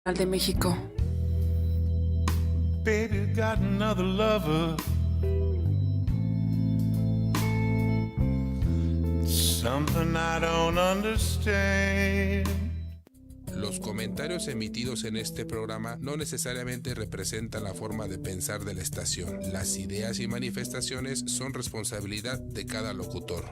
de México. Baby got another lover. Something I don't understand. Los comentarios emitidos en este programa no necesariamente representan la forma de pensar de la estación. Las ideas y manifestaciones son responsabilidad de cada locutor.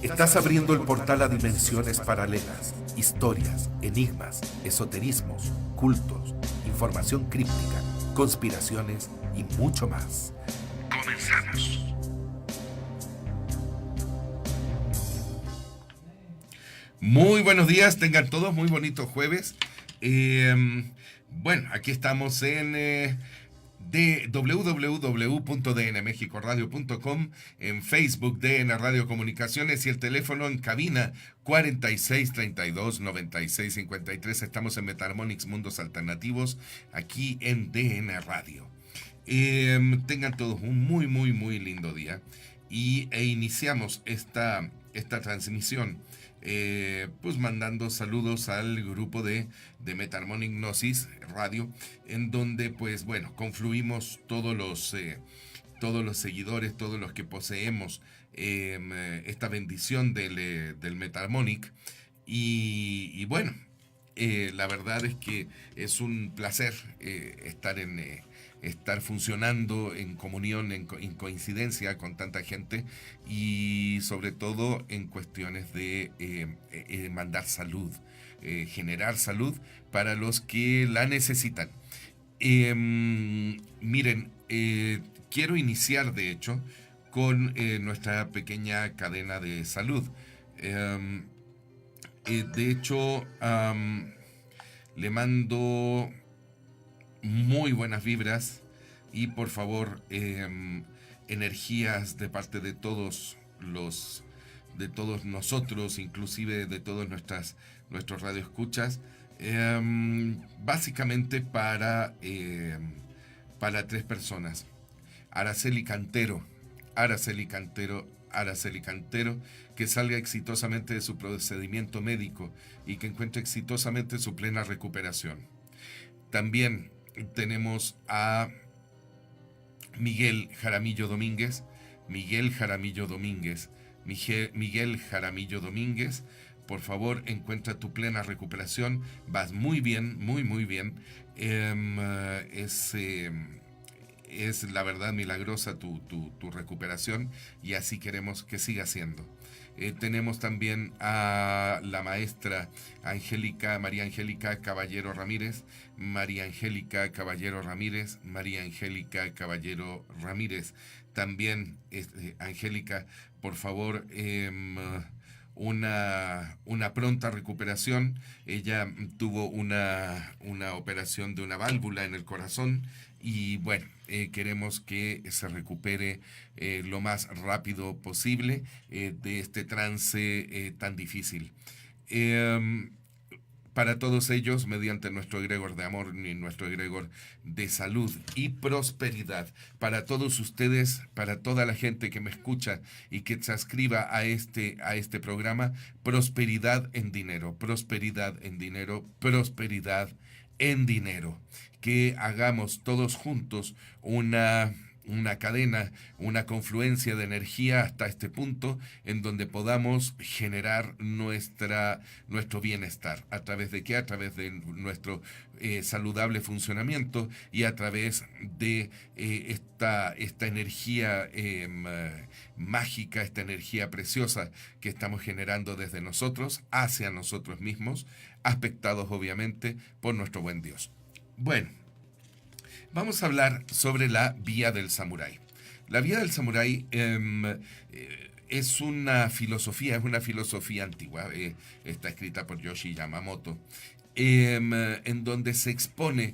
Estás abriendo el portal a dimensiones paralelas, historias, enigmas, esoterismos, cultos, información críptica, conspiraciones y mucho más. Comenzamos. Muy buenos días, tengan todos muy bonito jueves. Bueno, aquí estamos en de www.dnmexicoradio.com, en Facebook DN Radio Comunicaciones y el teléfono en cabina 46 32 96 53. Estamos en Metarmonics Mundos Alternativos, aquí en DN Radio. Tengan todos un muy lindo día e iniciamos esta transmisión pues mandando saludos al grupo de Metarmonic Gnosis Radio, en donde pues bueno, confluimos todos los seguidores, todos los que poseemos esta bendición del Metarmonic y bueno, la verdad es que es un placer estar funcionando en comunión, en coincidencia con tanta gente y sobre todo en cuestiones de mandar salud, generar salud para los que la necesitan. Miren, quiero iniciar de hecho con nuestra pequeña cadena de salud. De hecho, le mando muy buenas vibras y por favor energías de parte de todos nosotros, inclusive de todos nuestros radioescuchas, básicamente para tres personas: Araceli Cantero, que salga exitosamente de su procedimiento médico y que encuentre exitosamente su plena recuperación. También tenemos a Miguel Jaramillo Domínguez, por favor, encuentra tu plena recuperación. Vas muy bien, muy bien. Es la verdad milagrosa tu recuperación y así queremos que siga siendo. Tenemos también a la maestra María Angélica Caballero Ramírez. También, Angélica, por favor, una pronta recuperación. Ella tuvo una operación de una válvula en el corazón y bueno, queremos que se recupere lo más rápido posible de este trance tan difícil. Para todos ellos, mediante nuestro egregor de amor y nuestro egregor de salud y prosperidad, para todos ustedes, para toda la gente que me escucha y que se suscriba a este programa, prosperidad en dinero. Que hagamos todos juntos una cadena, una confluencia de energía hasta este punto en donde podamos generar nuestro bienestar. ¿A través de qué? A través de nuestro saludable funcionamiento y a través de esta energía mágica, esta energía preciosa que estamos generando desde nosotros hacia nosotros mismos, aspectados obviamente por nuestro buen Dios. Bueno, vamos a hablar sobre la vía del samurái. La vía del samurái es una filosofía antigua, está escrita por Yoshi Yamamoto, en donde se expone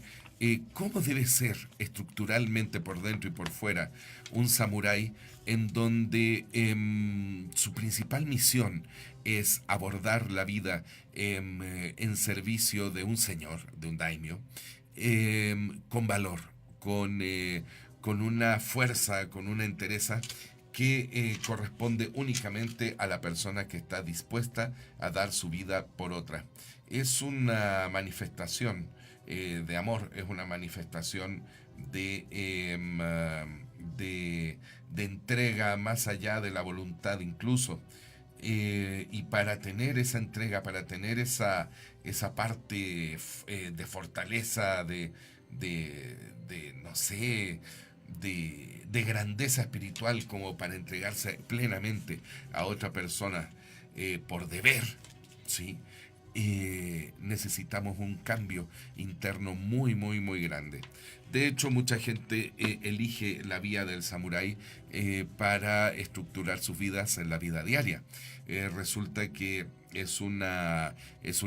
cómo debe ser estructuralmente por dentro y por fuera un samurái, en donde su principal misión es abordar la vida en servicio de un señor, de un daimyo, con valor, con una fuerza, con una entereza que corresponde únicamente a la persona que está dispuesta a dar su vida por otra. Es una manifestación de amor, es una manifestación de entrega más allá de la voluntad incluso. Y para tener esa entrega, para tener esa parte de fortaleza, no sé, de grandeza espiritual como para entregarse plenamente a otra persona por deber, ¿sí? Necesitamos un cambio interno muy, muy, muy grande. De hecho, mucha gente elige la vía del samurái para estructurar sus vidas en la vida diaria. Resulta que es un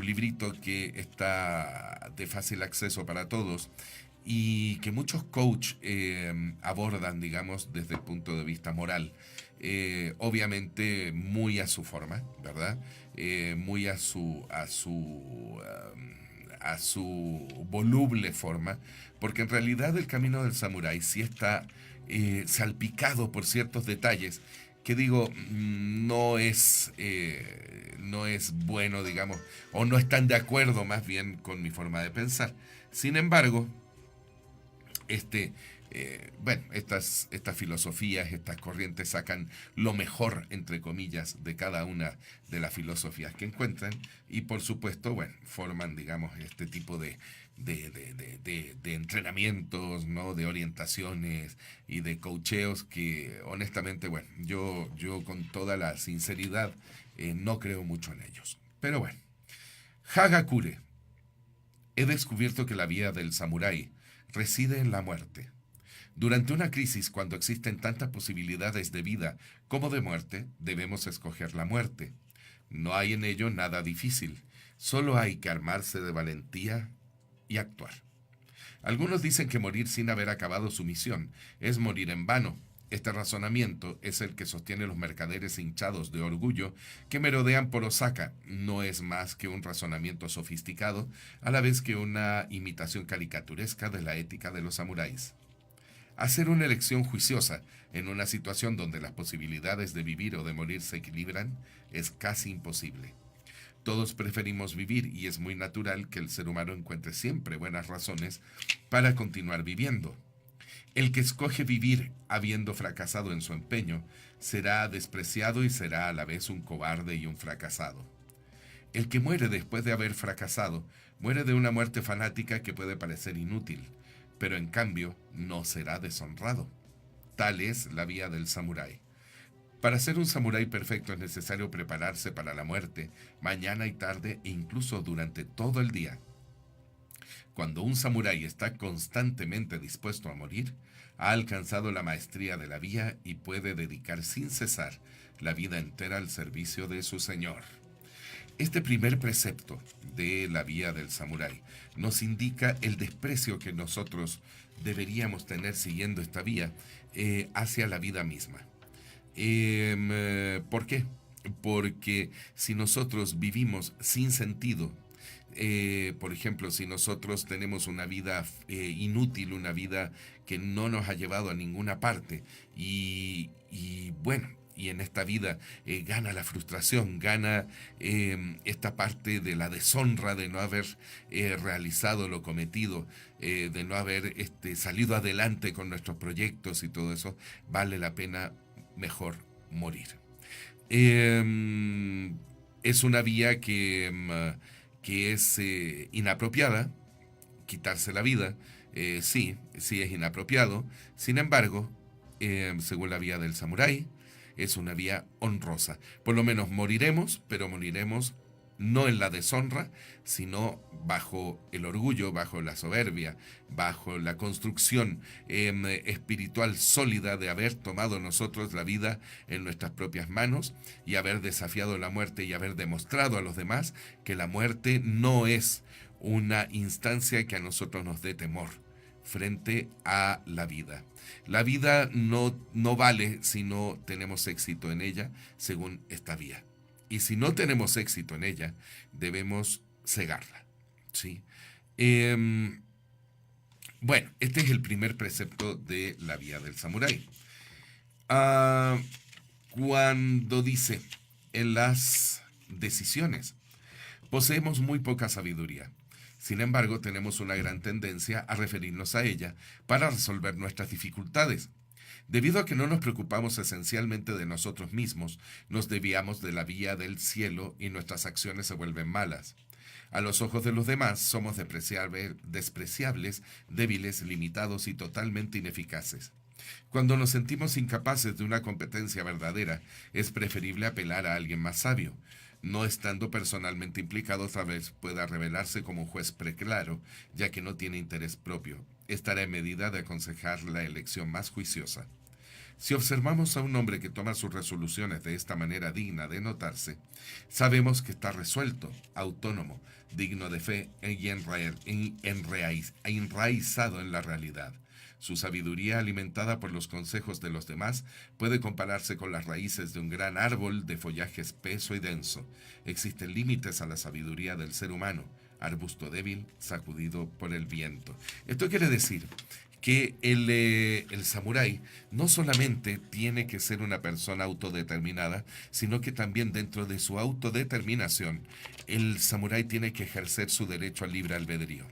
librito que está de fácil acceso para todos y que muchos coach abordan, digamos, desde el punto de vista moral. Obviamente muy a su forma, ¿verdad? Muy a su voluble forma, porque en realidad el camino del samurái sí está salpicado por ciertos detalles que digo, no es bueno, digamos, o no están de acuerdo más bien con mi forma de pensar. Sin embargo, estas filosofías, estas corrientes sacan lo mejor, entre comillas, de cada una de las filosofías que encuentran y por supuesto, bueno, forman, digamos, este tipo de entrenamientos, ¿no? De orientaciones y de coacheos que honestamente, bueno, yo con toda la sinceridad no creo mucho en ellos. Pero bueno, Hagakure. He descubierto que la vía del samurái reside en la muerte. Durante una crisis, cuando existen tantas posibilidades de vida como de muerte, debemos escoger la muerte. No hay en ello nada difícil, solo hay que armarse de valentía y actuar. Algunos dicen que morir sin haber acabado su misión es morir en vano. Este razonamiento es el que sostiene los mercaderes hinchados de orgullo que merodean por Osaka. No es más que un razonamiento sofisticado, a la vez que una imitación caricaturesca de la ética de los samuráis. Hacer una elección juiciosa en una situación donde las posibilidades de vivir o de morir se equilibran es casi imposible. Todos preferimos vivir y es muy natural que el ser humano encuentre siempre buenas razones para continuar viviendo. El que escoge vivir habiendo fracasado en su empeño será despreciado y será a la vez un cobarde y un fracasado. El que muere después de haber fracasado muere de una muerte fanática que puede parecer inútil, pero en cambio no será deshonrado. Tal es la vía del samurái. Para ser un samurái perfecto es necesario prepararse para la muerte, mañana y tarde e incluso durante todo el día. Cuando un samurái está constantemente dispuesto a morir, ha alcanzado la maestría de la vía y puede dedicar sin cesar la vida entera al servicio de su señor. Este primer precepto de la vía del samurái nos indica el desprecio que nosotros deberíamos tener siguiendo esta vía hacia la vida misma. ¿Por qué? Porque si nosotros vivimos sin sentido, por ejemplo, si nosotros tenemos una vida inútil, una vida que no nos ha llevado a ninguna parte y en esta vida gana la frustración, gana esta parte de la deshonra de no haber realizado lo cometido, de no haber salido adelante con nuestros proyectos y todo eso, vale la pena mejor morir. Es una vía que es inapropiada, quitarse la vida, sí es inapropiado. Sin embargo, según la vía del samurái, es una vía honrosa. Por lo menos moriremos, pero moriremos no en la deshonra, sino bajo el orgullo, bajo la soberbia, bajo la construcción espiritual sólida de haber tomado nosotros la vida en nuestras propias manos y haber desafiado la muerte y haber demostrado a los demás que la muerte no es una instancia que a nosotros nos dé temor frente a la vida. La vida no vale si no tenemos éxito en ella, según esta vía. Y si no tenemos éxito en ella, debemos cegarla, ¿sí? Bueno, este es el primer precepto de la vía del samurái. Ah, cuando dice, en las decisiones, poseemos muy poca sabiduría. Sin embargo, tenemos una gran tendencia a referirnos a ella para resolver nuestras dificultades. Debido a que no nos preocupamos esencialmente de nosotros mismos, nos desviamos de la vía del cielo y nuestras acciones se vuelven malas. A los ojos de los demás somos despreciables, débiles, limitados y totalmente ineficaces. Cuando nos sentimos incapaces de una competencia verdadera, es preferible apelar a alguien más sabio. No estando personalmente implicado, tal vez pueda revelarse como un juez preclaro, ya que no tiene interés propio. Estará en medida de aconsejar la elección más juiciosa. Si observamos a un hombre que toma sus resoluciones de esta manera digna de notarse, sabemos que está resuelto, autónomo, digno de fe y enraizado en la realidad. Su sabiduría, alimentada por los consejos de los demás, puede compararse con las raíces de un gran árbol de follaje espeso y denso. Existen límites a la sabiduría del ser humano, arbusto débil, sacudido por el viento. Esto quiere decir que el samurái no solamente tiene que ser una persona autodeterminada, sino que también dentro de su autodeterminación, el samurái tiene que ejercer su derecho al libre albedrío.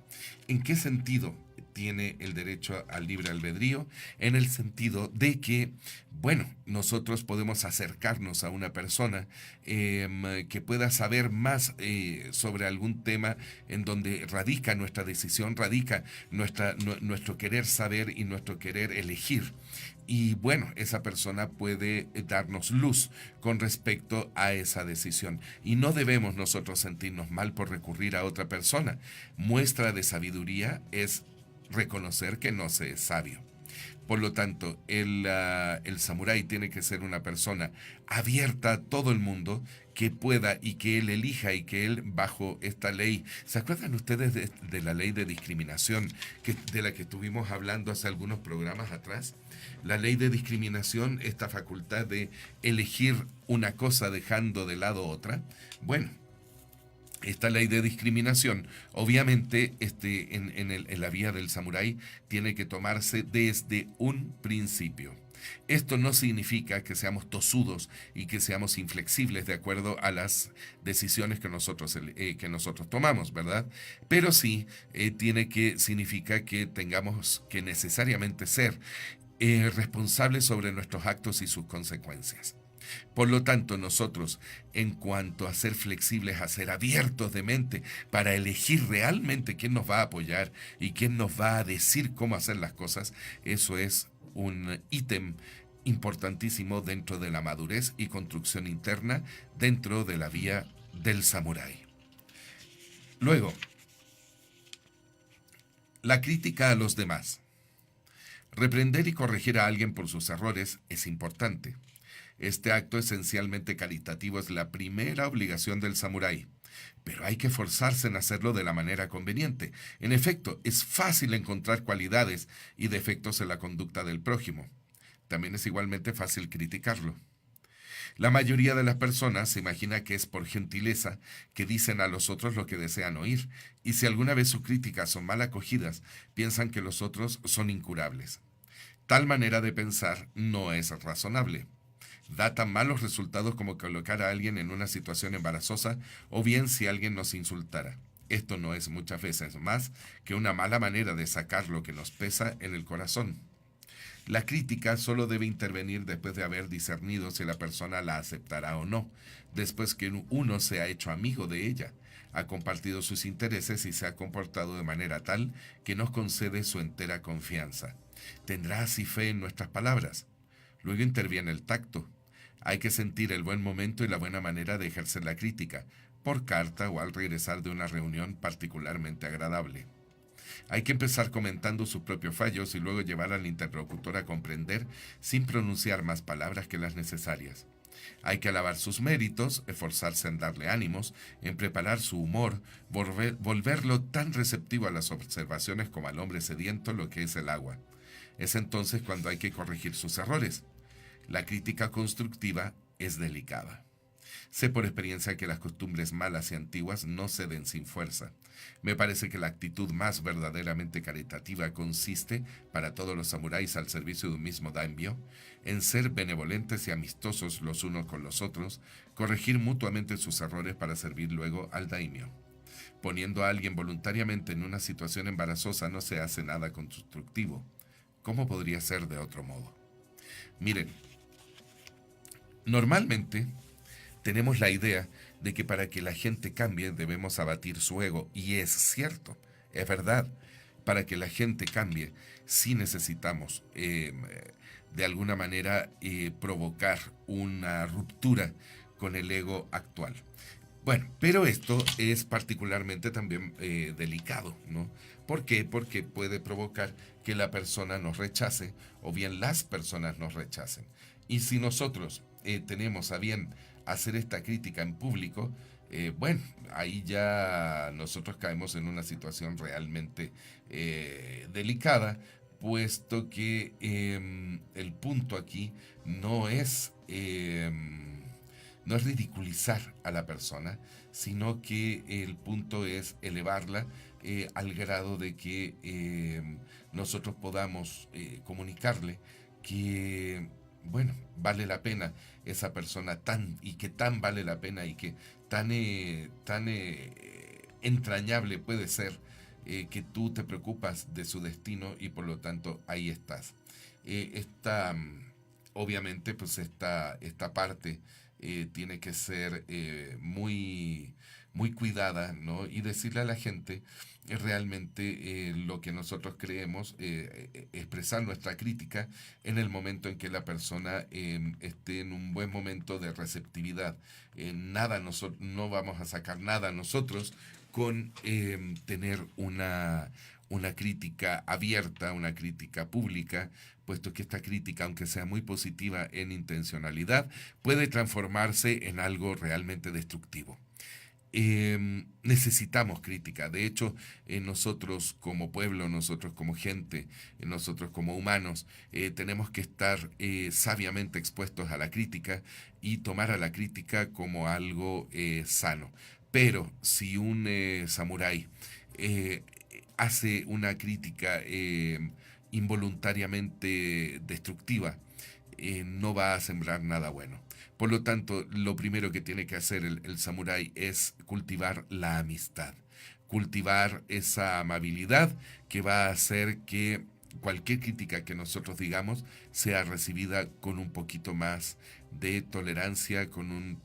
¿En qué sentido tiene el derecho al libre albedrío? En el sentido de que, bueno, nosotros podemos acercarnos a una persona que pueda saber más sobre algún tema en donde radica nuestra decisión, radica nuestro querer saber y nuestro querer elegir. Y bueno, esa persona puede darnos luz con respecto a esa decisión. Y no debemos nosotros sentirnos mal por recurrir a otra persona. Muestra de sabiduría es reconocer que no se es sabio. Por lo tanto, el samurái tiene que ser una persona abierta a todo el mundo, que pueda y que él elija y que él bajo esta ley. ¿Se acuerdan ustedes de la ley de discriminación de la que estuvimos hablando hace algunos programas atrás? La ley de discriminación, esta facultad de elegir una cosa dejando de lado otra. Bueno, esta ley de discriminación, obviamente, en la vía del samurái, tiene que tomarse desde un principio. Esto no significa que seamos tosudos y que seamos inflexibles de acuerdo a las decisiones que nosotros tomamos, ¿verdad? Pero sí significa que tengamos que necesariamente ser responsables sobre nuestros actos y sus consecuencias. Por lo tanto, nosotros, en cuanto a ser flexibles, a ser abiertos de mente para elegir realmente quién nos va a apoyar y quién nos va a decir cómo hacer las cosas, eso es un ítem importantísimo dentro de la madurez y construcción interna dentro de la vía del samurái. Luego, la crítica a los demás. Reprender y corregir a alguien por sus errores es importante. Este acto esencialmente caritativo es la primera obligación del samurái, pero hay que forzarse en hacerlo de la manera conveniente. En efecto, es fácil encontrar cualidades y defectos en la conducta del prójimo. También es igualmente fácil criticarlo. La mayoría de las personas se imagina que es por gentileza que dicen a los otros lo que desean oír, y si alguna vez sus críticas son mal acogidas, piensan que los otros son incurables. Tal manera de pensar no es razonable. Da tan malos resultados como colocar a alguien en una situación embarazosa o bien si alguien nos insultara. Esto no es muchas veces más que una mala manera de sacar lo que nos pesa en el corazón. La crítica solo debe intervenir después de haber discernido si la persona la aceptará o no, después que uno se ha hecho amigo de ella, ha compartido sus intereses y se ha comportado de manera tal que nos concede su entera confianza. Tendrá así fe en nuestras palabras. Luego interviene el tacto. Hay que sentir el buen momento y la buena manera de ejercer la crítica, por carta o al regresar de una reunión particularmente agradable. Hay que empezar comentando sus propios fallos y luego llevar al interlocutor a comprender sin pronunciar más palabras que las necesarias. Hay que alabar sus méritos, esforzarse en darle ánimos, en preparar su humor, volverlo tan receptivo a las observaciones como al hombre sediento lo que es el agua. Es entonces cuando hay que corregir sus errores. La crítica constructiva es delicada. Sé por experiencia que las costumbres malas y antiguas no ceden sin fuerza. Me parece que la actitud más verdaderamente caritativa consiste, para todos los samuráis al servicio de un mismo daimyo, en ser benevolentes y amistosos los unos con los otros, corregir mutuamente sus errores para servir luego al daimyo. Poniendo a alguien voluntariamente en una situación embarazosa no se hace nada constructivo. ¿Cómo podría ser de otro modo? Miren, normalmente tenemos la idea de que para que la gente cambie debemos abatir su ego, y es cierto, es verdad. Para que la gente cambie, sí necesitamos de alguna manera provocar una ruptura con el ego actual. Bueno, pero esto es particularmente también delicado, ¿no? ¿Por qué? Porque puede provocar que la persona nos rechace o bien las personas nos rechacen. Y si nosotros tenemos a bien hacer esta crítica en público, bueno, ahí ya nosotros caemos en una situación realmente delicada, puesto que el punto aquí no es ridiculizar a la persona, sino que el punto es elevarla al grado de que nosotros podamos comunicarle que, bueno, vale la pena esa persona y que tan vale la pena y que tan entrañable puede ser que tú te preocupas de su destino y por lo tanto ahí estás. Obviamente, pues esta parte tiene que ser muy, muy cuidada, ¿no? Y decirle a la gente realmente lo que nosotros creemos, expresar nuestra crítica en el momento en que la persona esté en un buen momento de receptividad. No vamos a sacar nada nosotros con tener una crítica abierta, una crítica pública, puesto que esta crítica, aunque sea muy positiva en intencionalidad, puede transformarse en algo realmente destructivo. Necesitamos crítica. De hecho, nosotros como pueblo, nosotros como gente, nosotros como humanos, tenemos que estar sabiamente expuestos a la crítica y tomar a la crítica como algo sano. Pero si un samurái hace una crítica involuntariamente destructiva, no va a sembrar nada bueno. Por lo tanto, lo primero que tiene que hacer el samurái es cultivar la amistad, cultivar esa amabilidad que va a hacer que cualquier crítica que nosotros digamos sea recibida con un poquito más de tolerancia, con un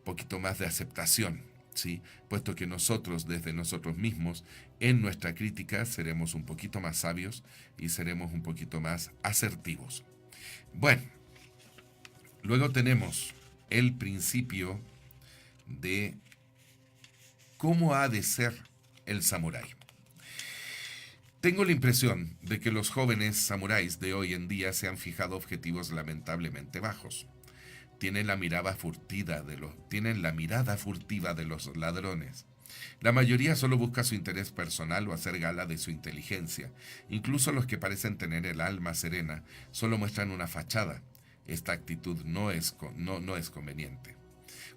poquito más de aceptación, ¿sí? Puesto que nosotros, desde nosotros mismos, en nuestra crítica seremos un poquito más sabios y seremos un poquito más asertivos. Bueno, luego tenemos el principio de cómo ha de ser el samurái. Tengo la impresión de que los jóvenes samuráis de hoy en día se han fijado objetivos lamentablemente bajos. Tienen la mirada furtiva de los ladrones. La mayoría solo busca su interés personal o hacer gala de su inteligencia. Incluso los que parecen tener el alma serena solo muestran una fachada. Esta actitud no es conveniente.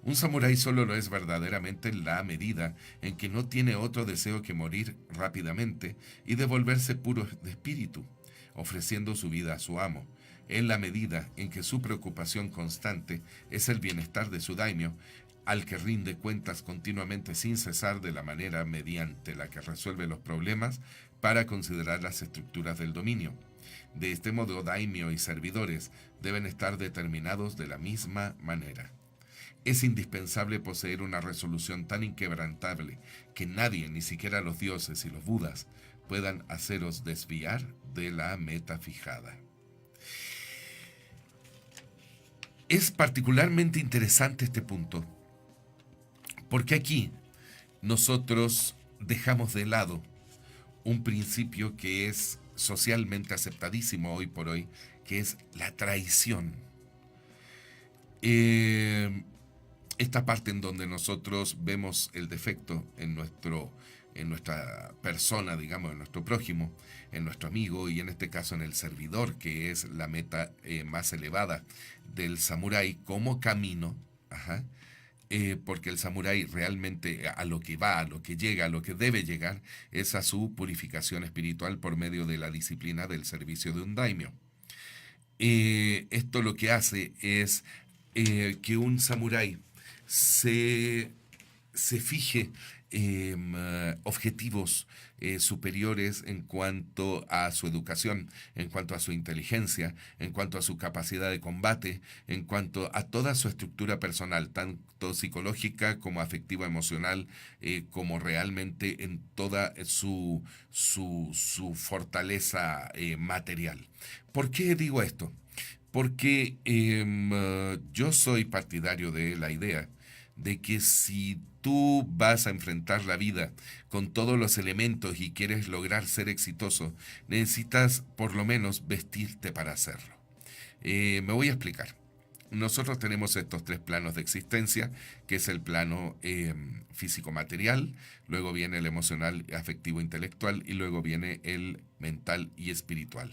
Un samurái solo lo es verdaderamente en la medida en que no tiene otro deseo que morir rápidamente y devolverse puro de espíritu, ofreciendo su vida a su amo, en la medida en que su preocupación constante es el bienestar de su daimyo, al que rinde cuentas continuamente sin cesar de la manera mediante la que resuelve los problemas para considerar las estructuras del dominio. De este modo, daimyo y servidores deben estar determinados de la misma manera. Es indispensable poseer una resolución tan inquebrantable que nadie, ni siquiera los dioses y los budas, puedan haceros desviar de la meta fijada. Es particularmente interesante este punto, porque aquí nosotros dejamos de lado un principio que es socialmente aceptadísimo hoy por hoy, que es la traición. Esta parte en donde nosotros vemos el defecto en nuestra persona, digamos, en nuestro prójimo, en nuestro amigo y en este caso en el servidor, que es la meta más elevada del samurái como camino, Ajá. Porque el samurái realmente a lo que va, a lo que llega, a lo que debe llegar, es a su purificación espiritual por medio de la disciplina del servicio de un daimyo. Esto lo que hace es que un samurái se, se fije objetivos superiores en cuanto a su educación, en cuanto a su inteligencia, en cuanto a su capacidad de combate, en cuanto a toda su estructura personal, tanto psicológica como afectiva, emocional, como realmente en toda su fortaleza material. ¿Por qué digo esto? Porque yo soy partidario de la idea de que si tú vas a enfrentar la vida con todos los elementos y quieres lograr ser exitoso, necesitas por lo menos vestirte para hacerlo. Me voy a explicar. Nosotros tenemos estos tres planos de existencia, que es el plano físico-material, luego viene el emocional, afectivo, intelectual y luego viene el mental y espiritual.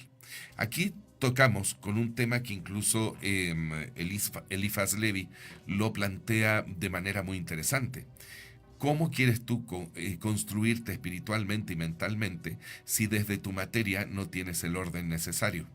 Aquí tocamos con un tema que incluso Eliphas Levi lo plantea de manera muy interesante. ¿Cómo quieres tú construirte espiritualmente y mentalmente si desde tu materia no tienes el orden necesario?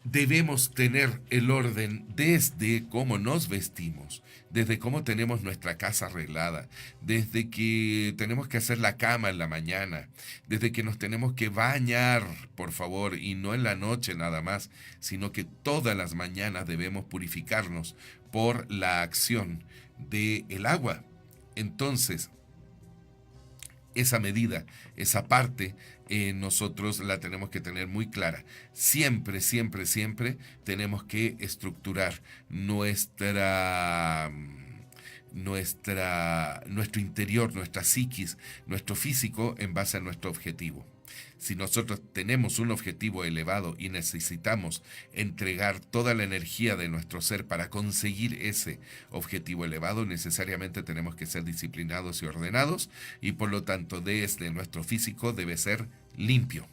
Debemos tener el orden desde cómo nos vestimos, desde cómo tenemos nuestra casa arreglada, desde que tenemos que hacer la cama en la mañana, desde que nos tenemos que bañar, por favor, y no en la noche nada más, sino que todas las mañanas debemos purificarnos por la acción del agua. Entonces, esa medida, esa parte, nosotros la tenemos que tener muy clara. Siempre, siempre, siempre tenemos que estructurar nuestro interior, nuestra psiquis, nuestro físico en base a nuestro objetivo. Si nosotros tenemos un objetivo elevado y necesitamos entregar toda la energía de nuestro ser para conseguir ese objetivo elevado, necesariamente tenemos que ser disciplinados y ordenados, y por lo tanto desde nuestro físico debe ser limpio.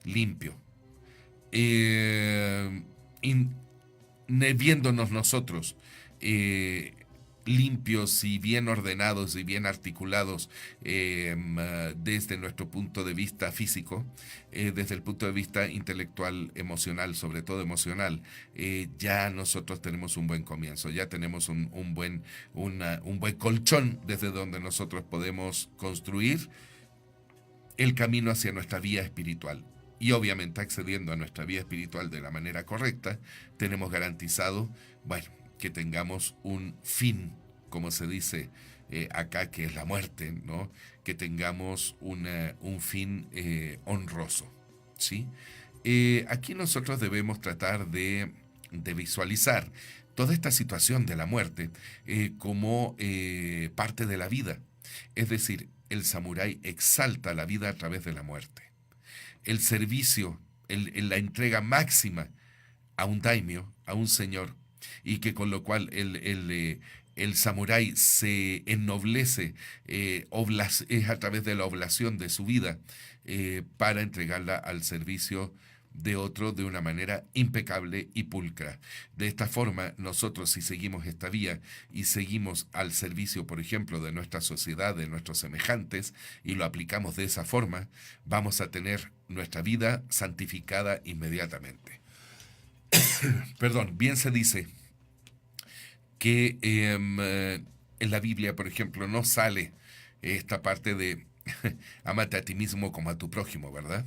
Limpio. Viéndonos nosotros limpios y bien ordenados y bien articulados desde nuestro punto de vista físico, desde el punto de vista intelectual, emocional, sobre todo emocional, ya nosotros tenemos un buen comienzo, ya tenemos un buen colchón desde donde nosotros podemos construir el camino hacia nuestra vía espiritual. Y obviamente accediendo a nuestra vía espiritual de la manera correcta, tenemos garantizado, bueno, que tengamos un fin, como se dice acá, que es la muerte, ¿no? Que tengamos un fin honroso, ¿sí? Aquí nosotros debemos tratar de visualizar toda esta situación de la muerte como parte de la vida. Es decir, el samurái exalta la vida a través de la muerte. El servicio, la entrega máxima a un daimyo, a un señor, y que con lo cual el samurái se ennoblece, es a través de la oblación de su vida para entregarla al servicio de otro de una manera impecable y pulcra. De esta forma, nosotros si seguimos esta vía y seguimos al servicio, por ejemplo, de nuestra sociedad, de nuestros semejantes, y lo aplicamos de esa forma, vamos a tener nuestra vida santificada inmediatamente. Perdón, bien se dice que en la Biblia, por ejemplo, no sale esta parte de ámate a ti mismo como a tu prójimo, ¿verdad?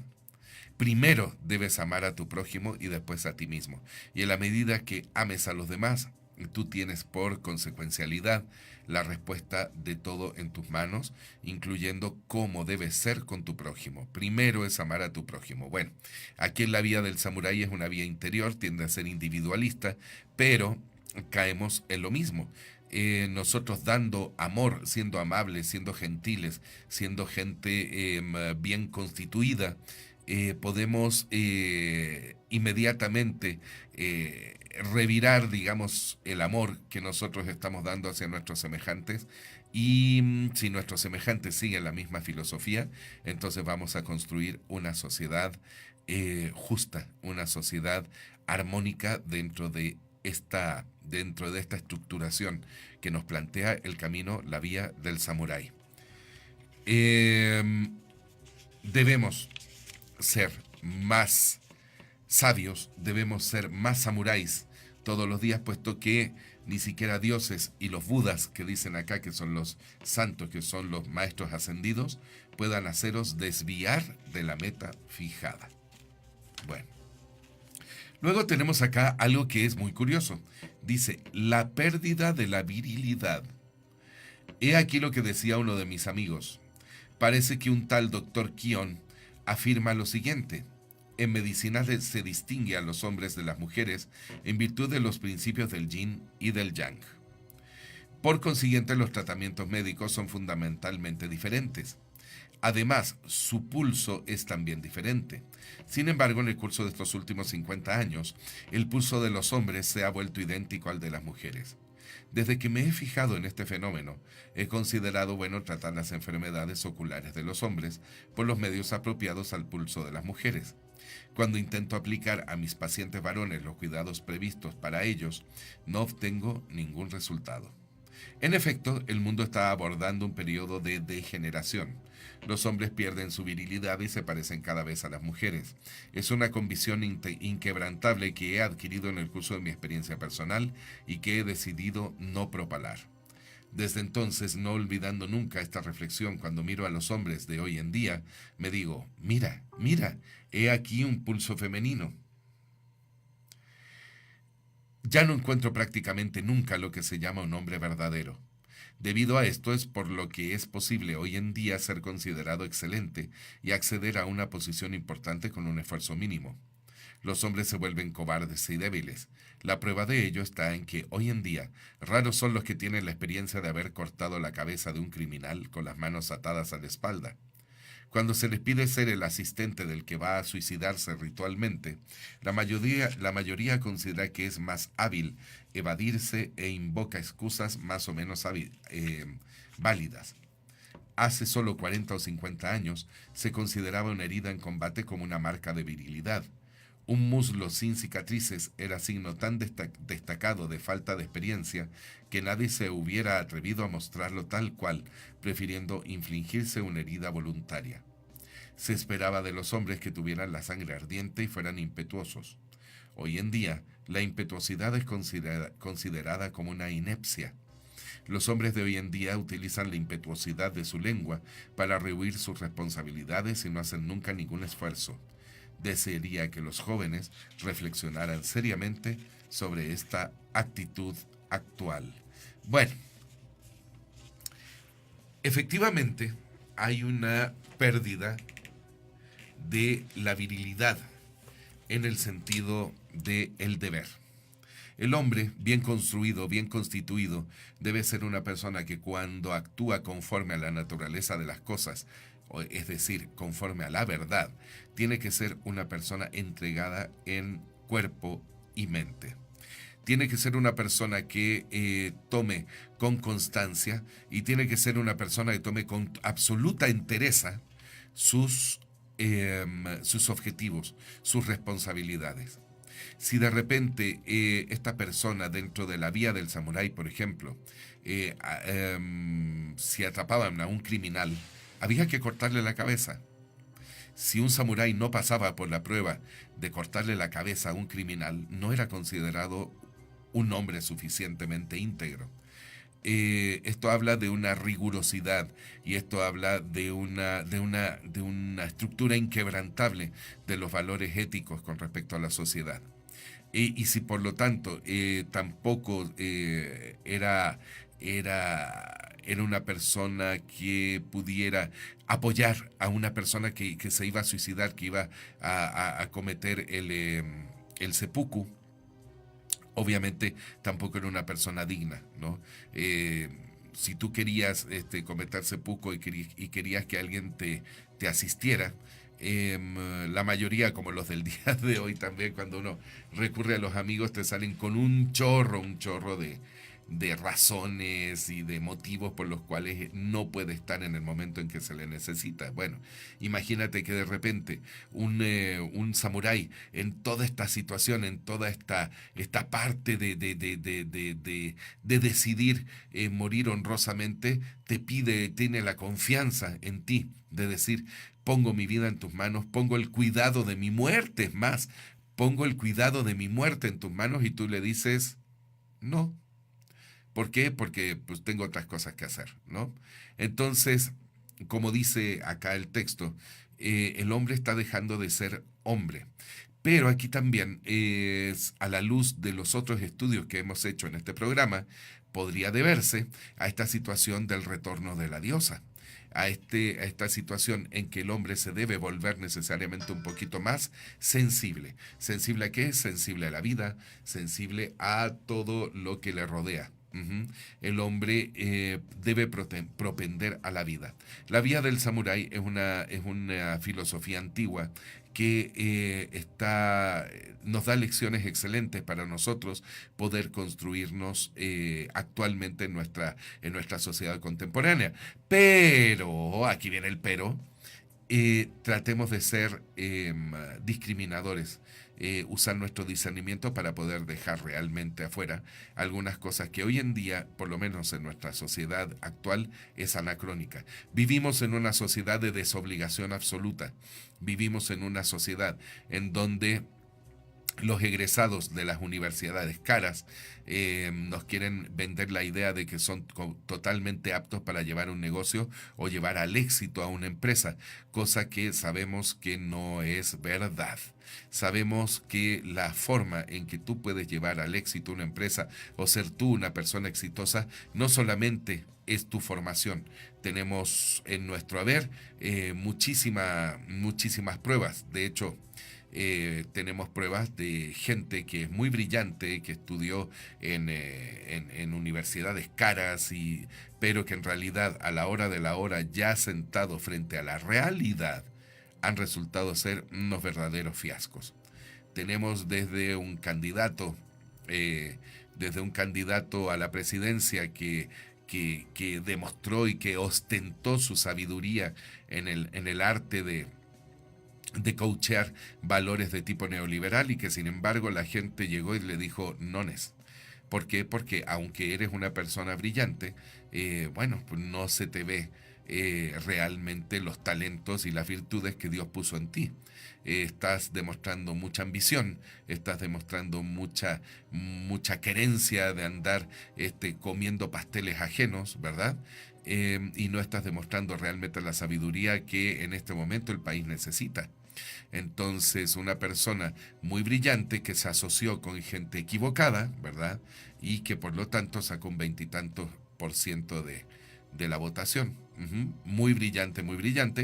Primero debes amar a tu prójimo y después a ti mismo. Y en la medida que ames a los demás, tú tienes por consecuencialidad la respuesta de todo en tus manos, incluyendo cómo debes ser con tu prójimo. Primero es amar a tu prójimo. Bueno, aquí en la vía del samurái es una vía interior, tiende a ser individualista, pero caemos en lo mismo. Nosotros dando amor, siendo amables, siendo gentiles, siendo gente bien constituida, podemos inmediatamente revirar, digamos, el amor que nosotros estamos dando hacia nuestros semejantes. Y si nuestros semejantes siguen la misma filosofía, entonces vamos a construir una sociedad justa, una sociedad armónica dentro de dentro de esta estructuración que nos plantea el camino, la vía del samurái. Debemos ser más sabios, debemos ser más samuráis todos los días, puesto que ni siquiera dioses y los budas, que dicen acá que son los santos, que son los maestros ascendidos, puedan haceros desviar de la meta fijada. Bueno. Luego tenemos acá algo que es muy curioso. Dice, la pérdida de la virilidad. He aquí lo que decía uno de mis amigos. Parece que un tal doctor Kion afirma lo siguiente. En medicina se distingue a los hombres de las mujeres en virtud de los principios del yin y del yang. Por consiguiente, los tratamientos médicos son fundamentalmente diferentes. Además, su pulso es también diferente. Sin embargo, en el curso de estos últimos 50 años, el pulso de los hombres se ha vuelto idéntico al de las mujeres. Desde que me he fijado en este fenómeno, he considerado bueno tratar las enfermedades oculares de los hombres por los medios apropiados al pulso de las mujeres. Cuando intento aplicar a mis pacientes varones los cuidados previstos para ellos, no obtengo ningún resultado. En efecto, el mundo está abordando un periodo de degeneración. Los hombres pierden su virilidad y se parecen cada vez a las mujeres. Es una convicción inquebrantable que he adquirido en el curso de mi experiencia personal y que he decidido no propalar. Desde entonces, no olvidando nunca esta reflexión, cuando miro a los hombres de hoy en día, me digo, mira, he aquí un pulso femenino. Ya no encuentro prácticamente nunca lo que se llama un hombre verdadero. Debido a esto es por lo que es posible hoy en día ser considerado excelente y acceder a una posición importante con un esfuerzo mínimo. Los hombres se vuelven cobardes y débiles. La prueba de ello está en que hoy en día raros son los que tienen la experiencia de haber cortado la cabeza de un criminal con las manos atadas a la espalda. Cuando se les pide ser el asistente del que va a suicidarse ritualmente, la mayoría considera que es más hábil evadirse e invoca excusas más o menos válidas. Hace solo 40 o 50 años se consideraba una herida en combate como una marca de virilidad. Un muslo sin cicatrices era signo tan destacado de falta de experiencia que nadie se hubiera atrevido a mostrarlo tal cual, prefiriendo infligirse una herida voluntaria. Se esperaba de los hombres que tuvieran la sangre ardiente y fueran impetuosos. Hoy en día, la impetuosidad es considerada como una inepcia. Los hombres de hoy en día utilizan la impetuosidad de su lengua para rehuir sus responsabilidades y no hacen nunca ningún esfuerzo. Desearía que los jóvenes reflexionaran seriamente sobre esta actitud actual. Bueno, efectivamente hay una pérdida de la virilidad en el sentido del deber. El hombre, bien construido, bien constituido, debe ser una persona que cuando actúa conforme a la naturaleza de las cosas, es decir, conforme a la verdad, tiene que ser una persona entregada en cuerpo y mente. Tiene que ser una persona que tome con constancia y tiene que ser una persona que tome con absoluta entereza sus objetivos, sus responsabilidades. Si de repente esta persona dentro de la vía del samurái, por ejemplo, si atrapaban a un criminal, había que cortarle la cabeza. Si un samurái no pasaba por la prueba de cortarle la cabeza a un criminal, no era considerado un hombre suficientemente íntegro. Esto habla de una rigurosidad y esto habla de una estructura inquebrantable de los valores éticos con respecto a la sociedad. Y si por lo tanto tampoco era una persona que pudiera apoyar a una persona que se iba a suicidar, que iba a cometer el seppuku, obviamente tampoco era una persona digna, ¿no? Si tú querías cometer seppuku y querías que alguien te asistiera, la mayoría, como los del día de hoy también, cuando uno recurre a los amigos, te salen con un chorro de razones y de motivos por los cuales no puede estar en el momento en que se le necesita. Bueno, imagínate que de repente un samurái en toda esta situación, en toda esta parte de decidir morir honrosamente, tiene la confianza en ti de decir, pongo mi vida en tus manos, pongo el cuidado de mi muerte, es más, pongo el cuidado de mi muerte en tus manos, y tú le dices, no. ¿Por qué? Porque pues tengo otras cosas que hacer, ¿no? Entonces, como dice acá el texto, el hombre está dejando de ser hombre. Pero aquí también, a la luz de los otros estudios que hemos hecho en este programa, podría deberse a esta situación del retorno de la diosa, a esta situación en que el hombre se debe volver necesariamente un poquito más sensible. ¿Sensible a qué? Sensible a la vida, sensible a todo lo que le rodea. El hombre debe propender a la vida. La vida del samurái es una filosofía antigua que nos da lecciones excelentes para nosotros poder construirnos actualmente en nuestra sociedad contemporánea. Pero, aquí viene el pero, tratemos de ser discriminadores, usar nuestro discernimiento para poder dejar realmente afuera algunas cosas que hoy en día, por lo menos en nuestra sociedad actual, es anacrónica. Vivimos en una sociedad de desobligación absoluta. Vivimos en una sociedad en donde los egresados de las universidades caras nos quieren vender la idea de que son totalmente aptos para llevar un negocio o llevar al éxito a una empresa, cosa que sabemos que no es verdad. Sabemos que la forma en que tú puedes llevar al éxito una empresa o ser tú una persona exitosa no solamente es tu formación. Tenemos en nuestro haber muchísimas pruebas. De hecho, tenemos pruebas de gente que es muy brillante, que estudió en universidades caras, pero que en realidad a la hora de la hora, ya sentado frente a la realidad, han resultado ser unos verdaderos fiascos. Tenemos desde un candidato a la presidencia que demostró y que ostentó su sabiduría en el arte de coachear valores de tipo neoliberal, y que sin embargo la gente llegó y le dijo nones. ¿Por qué? Porque aunque eres una persona brillante, pues no se te ve realmente los talentos y las virtudes que Dios puso en ti. Estás demostrando mucha ambición, estás demostrando mucha querencia de andar comiendo pasteles ajenos, ¿verdad? Y no estás demostrando realmente la sabiduría que en este momento el país necesita. Entonces, una persona muy brillante que se asoció con gente equivocada, ¿verdad? Y que por lo tanto sacó un 20 y tantos % de la votación. Muy brillante,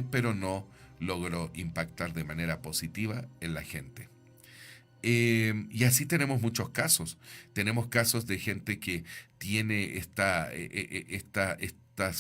pero no logró impactar de manera positiva en la gente. Y así tenemos muchos casos. Tenemos casos de gente que tiene estas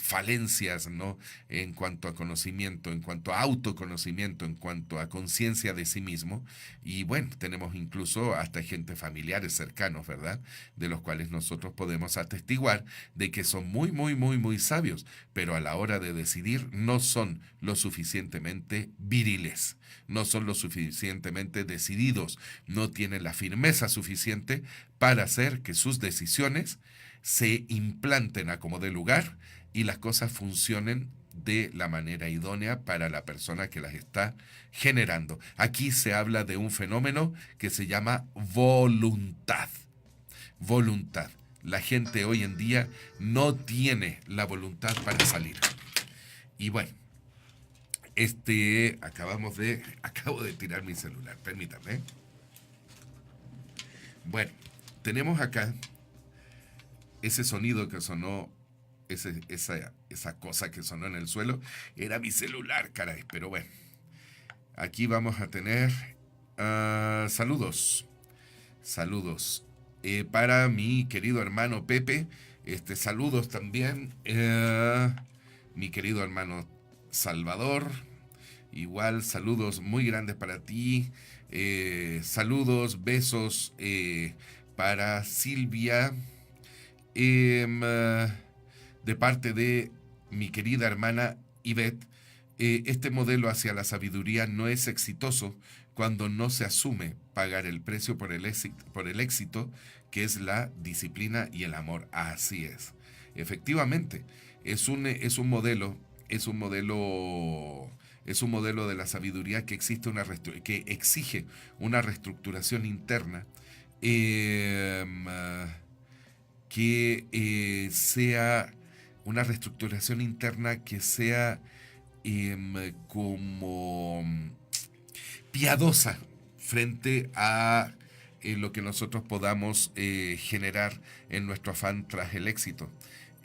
falencias, ¿no? En cuanto a conocimiento, en cuanto a autoconocimiento, en cuanto a conciencia de sí mismo. Y bueno, tenemos incluso hasta gente familiares cercanos, ¿verdad? De los cuales nosotros podemos atestiguar de que son muy sabios, pero a la hora de decidir no son lo suficientemente viriles, no son lo suficientemente decididos, no tienen la firmeza suficiente para hacer que sus decisiones se implanten a como dé lugar y las cosas funcionen de la manera idónea para la persona que las está generando. Aquí se habla de un fenómeno que se llama voluntad. Voluntad. La gente hoy en día no tiene la voluntad para salir. Y bueno, acabo de tirar mi celular, permítanme. Bueno, tenemos acá ese sonido que sonó, esa cosa que sonó en el suelo, era mi celular, caray. Pero bueno, aquí vamos a tener saludos. Para mi querido hermano Pepe, saludos también. Mi querido hermano Salvador, igual saludos muy grandes para ti. Saludos, besos para Silvia, de parte de mi querida hermana Ivette, este modelo hacia la sabiduría no es exitoso cuando no se asume pagar el precio por el éxito, que es la disciplina y el amor. Así es. Efectivamente, es un modelo, es un modelo, es un modelo de la sabiduría que que exige una reestructuración interna, que sea una reestructuración interna que sea como piadosa frente a lo que nosotros podamos generar en nuestro afán tras el éxito.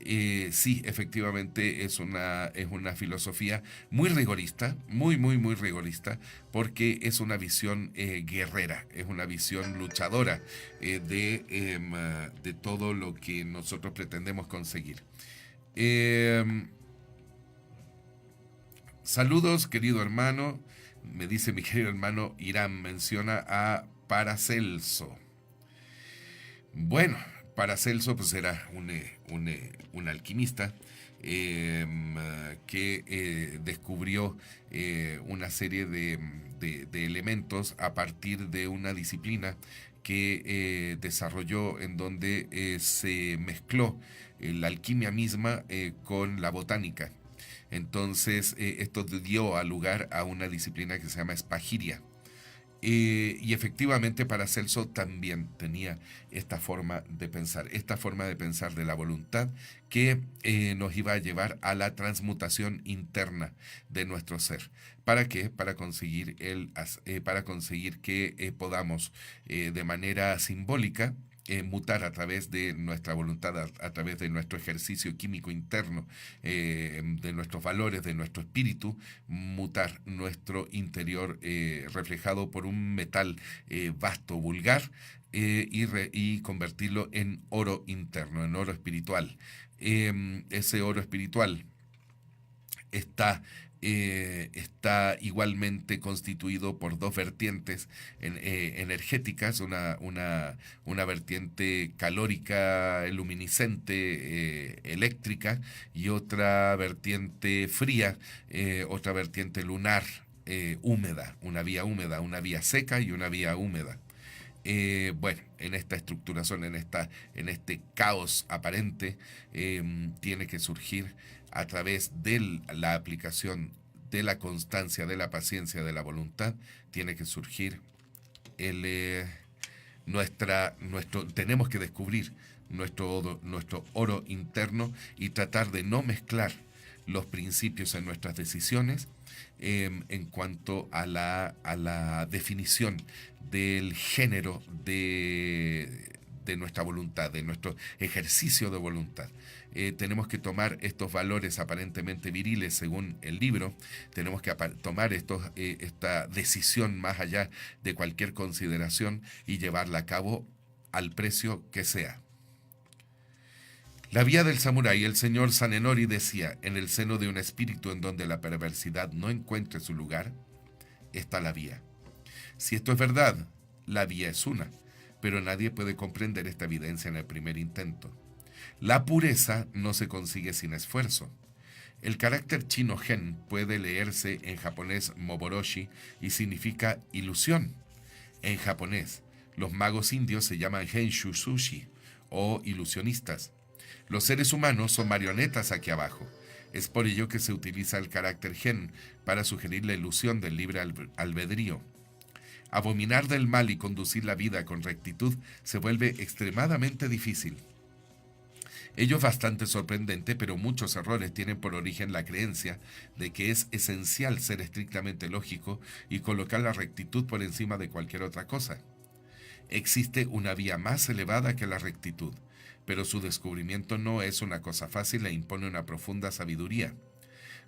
Sí, efectivamente es una filosofía muy rigorista, muy rigorista, porque es una visión guerrera, es una visión luchadora de todo lo que nosotros pretendemos conseguir. Saludos, querido hermano. Me dice mi querido hermano Irán, menciona a Paracelso. Bueno, Paracelso pues era un alquimista que descubrió una serie de elementos a partir de una disciplina que desarrolló, en donde se mezcló la alquimia misma con la botánica. Entonces esto dio lugar a una disciplina que se llama espagiria. Y efectivamente Paracelso también tenía esta forma de pensar de la voluntad, que nos iba a llevar a la transmutación interna de nuestro ser. ¿Para qué? Para conseguir que podamos de manera simbólica mutar a través de nuestra voluntad, a través de nuestro ejercicio químico interno, de nuestros valores, de nuestro espíritu, mutar nuestro interior reflejado por un metal vasto, vulgar, y convertirlo en oro interno, en oro espiritual. Ese oro espiritual está igualmente constituido por dos vertientes energéticas, una vertiente calórica, luminiscente, eléctrica, y otra vertiente fría, otra vertiente lunar, húmeda, una vía seca y una vía húmeda. Bueno, en esta estructuración, en este caos aparente, tiene que surgir, a través de la aplicación de la constancia, de la paciencia, de la voluntad, tiene que surgir tenemos que descubrir nuestro oro interno, y tratar de no mezclar los principios en nuestras decisiones en cuanto a la definición del género de nuestra voluntad, de nuestro ejercicio de voluntad. Tenemos que tomar estos valores aparentemente viriles según el libro, tenemos que tomar esta decisión más allá de cualquier consideración y llevarla a cabo al precio que sea. La vía del samurái, el señor Sanenori decía: en el seno de un espíritu en donde la perversidad no encuentre su lugar, está la vía. Si esto es verdad, la vía es una, pero nadie puede comprender esta evidencia en el primer intento. La pureza no se consigue sin esfuerzo. El carácter chino gen puede leerse en japonés moboroshi y significa ilusión. En japonés, los magos indios se llaman henshu sushi o ilusionistas. Los seres humanos son marionetas aquí abajo. Es por ello que se utiliza el carácter gen para sugerir la ilusión del libre albedrío. Abominar del mal y conducir la vida con rectitud se vuelve extremadamente difícil. Ello es bastante sorprendente, pero muchos errores tienen por origen la creencia de que es esencial ser estrictamente lógico y colocar la rectitud por encima de cualquier otra cosa. Existe una vía más elevada que la rectitud, pero su descubrimiento no es una cosa fácil e impone una profunda sabiduría.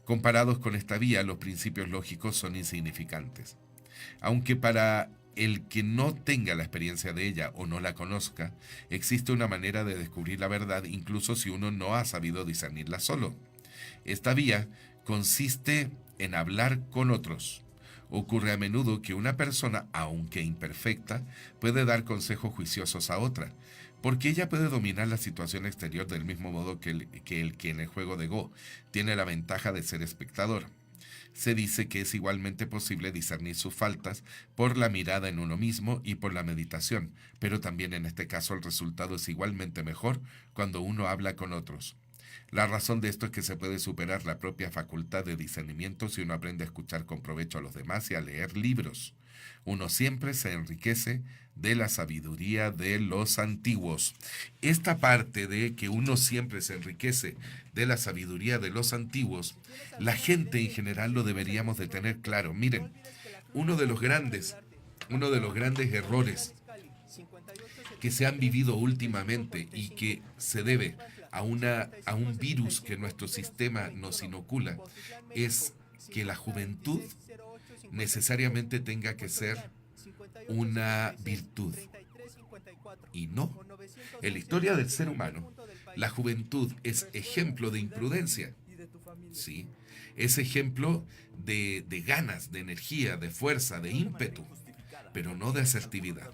Comparados con esta vía, los principios lógicos son insignificantes. Aunque para el que no tenga la experiencia de ella o no la conozca, existe una manera de descubrir la verdad, incluso si uno no ha sabido discernirla solo. Esta vía consiste en hablar con otros. Ocurre a menudo que una persona, aunque imperfecta, puede dar consejos juiciosos a otra, porque ella puede dominar la situación exterior del mismo modo que el que en el juego de Go tiene la ventaja de ser espectador. Se dice que es igualmente posible discernir sus faltas por la mirada en uno mismo y por la meditación, pero también en este caso el resultado es igualmente mejor cuando uno habla con otros. La razón de esto es que se puede superar la propia facultad de discernimiento si uno aprende a escuchar con provecho a los demás y a leer libros. Uno siempre se enriquece de la sabiduría de los antiguos. Esta parte de que uno siempre se enriquece de la sabiduría de los antiguos, la gente en general lo deberíamos de tener claro. Miren, uno de los grandes errores que se han vivido últimamente y que se debe a un virus que nuestro sistema nos inocula es que la juventud necesariamente tenga que ser una virtud. Y no. En la historia del ser humano, la juventud es ejemplo de imprudencia. ¿Sí? Es ejemplo de ganas, de energía, de fuerza, de ímpetu, pero no de asertividad.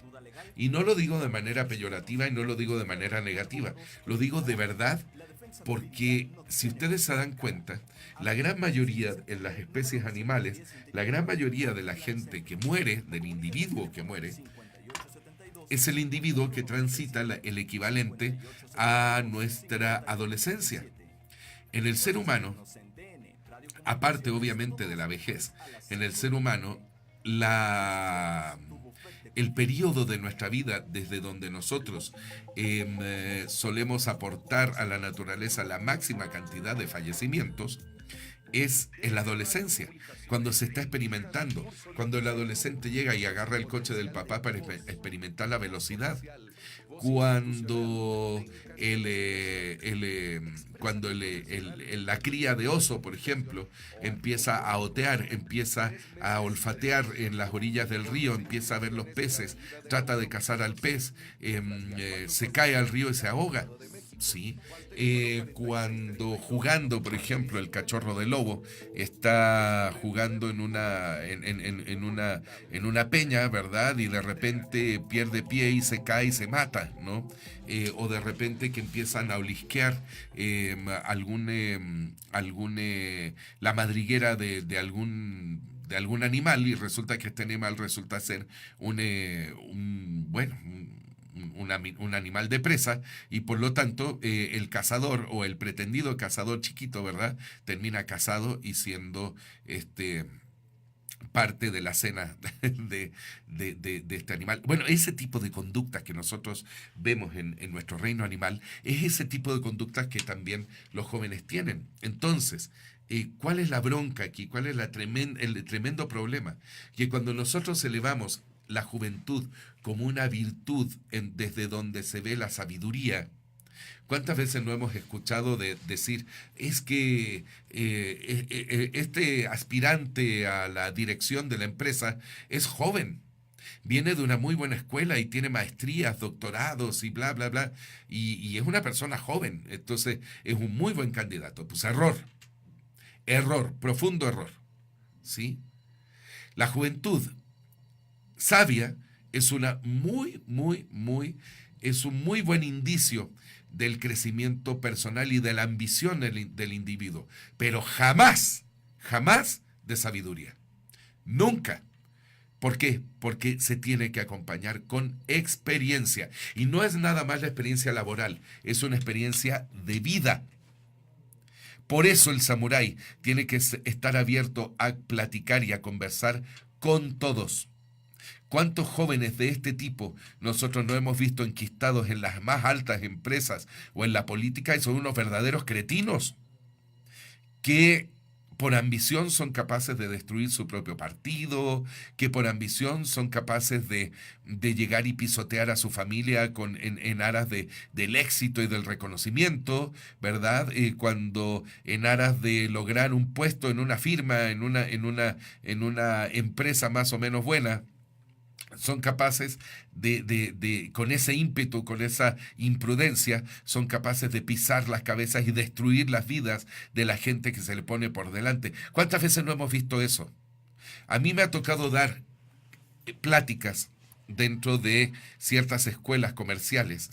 Y no lo digo de manera peyorativa y no lo digo de manera negativa. Lo digo de verdad porque si ustedes se dan cuenta, la gran mayoría en las especies animales, la gran mayoría de la gente que muere, del individuo que muere, es el individuo que transita el equivalente a nuestra adolescencia. En el ser humano, aparte obviamente de la vejez, en el ser humano, el periodo de nuestra vida desde donde nosotros solemos aportar a la naturaleza la máxima cantidad de fallecimientos es en la adolescencia, cuando se está experimentando, cuando el adolescente llega y agarra el coche del papá para experimentar la velocidad, cuando la cría de oso, por ejemplo, empieza a otear, empieza a olfatear en las orillas del río, empieza a ver los peces, trata de cazar al pez, se cae al río y se ahoga. Sí, cuando jugando, por ejemplo, el cachorro de lobo está jugando en una peña, ¿verdad? Y de repente pierde pie y se cae y se mata, ¿no? O de repente que empiezan a olisquear la madriguera de algún animal y resulta que este animal resulta ser un animal de presa y por lo tanto el cazador o el pretendido cazador chiquito, ¿verdad? Termina cazado y siendo parte de la cena de este animal. Bueno, ese tipo de conductas que nosotros vemos en nuestro reino animal es ese tipo de conductas que también los jóvenes tienen. Entonces, ¿cuál es la bronca aquí? ¿Cuál es el tremendo problema? Que cuando nosotros elevamos la juventud como una virtud desde donde se ve la sabiduría, ¿cuántas veces no hemos escuchado decir, es que este aspirante a la dirección de la empresa es joven, viene de una muy buena escuela y tiene maestrías, doctorados y bla, bla, bla, y es una persona joven, entonces es un muy buen candidato? Pues error, profundo error, ¿sí? La juventud sabia es un muy buen indicio del crecimiento personal y de la ambición del individuo, pero jamás de sabiduría. Nunca. ¿Por qué? Porque se tiene que acompañar con experiencia. Y no es nada más la experiencia laboral, es una experiencia de vida. Por eso el samurái tiene que estar abierto a platicar y a conversar con todos. ¿Cuántos jóvenes de este tipo nosotros no hemos visto enquistados en las más altas empresas o en la política y son unos verdaderos cretinos que por ambición son capaces de destruir su propio partido, que por ambición son capaces de llegar y pisotear a su familia en aras del éxito y del reconocimiento, ¿verdad? Cuando en aras de lograr un puesto en una firma, en una empresa más o menos buena, son capaces con ese ímpetu, con esa imprudencia, son capaces de pisar las cabezas y destruir las vidas de la gente que se le pone por delante. ¿Cuántas veces no hemos visto eso? A mí me ha tocado dar pláticas dentro de ciertas escuelas comerciales,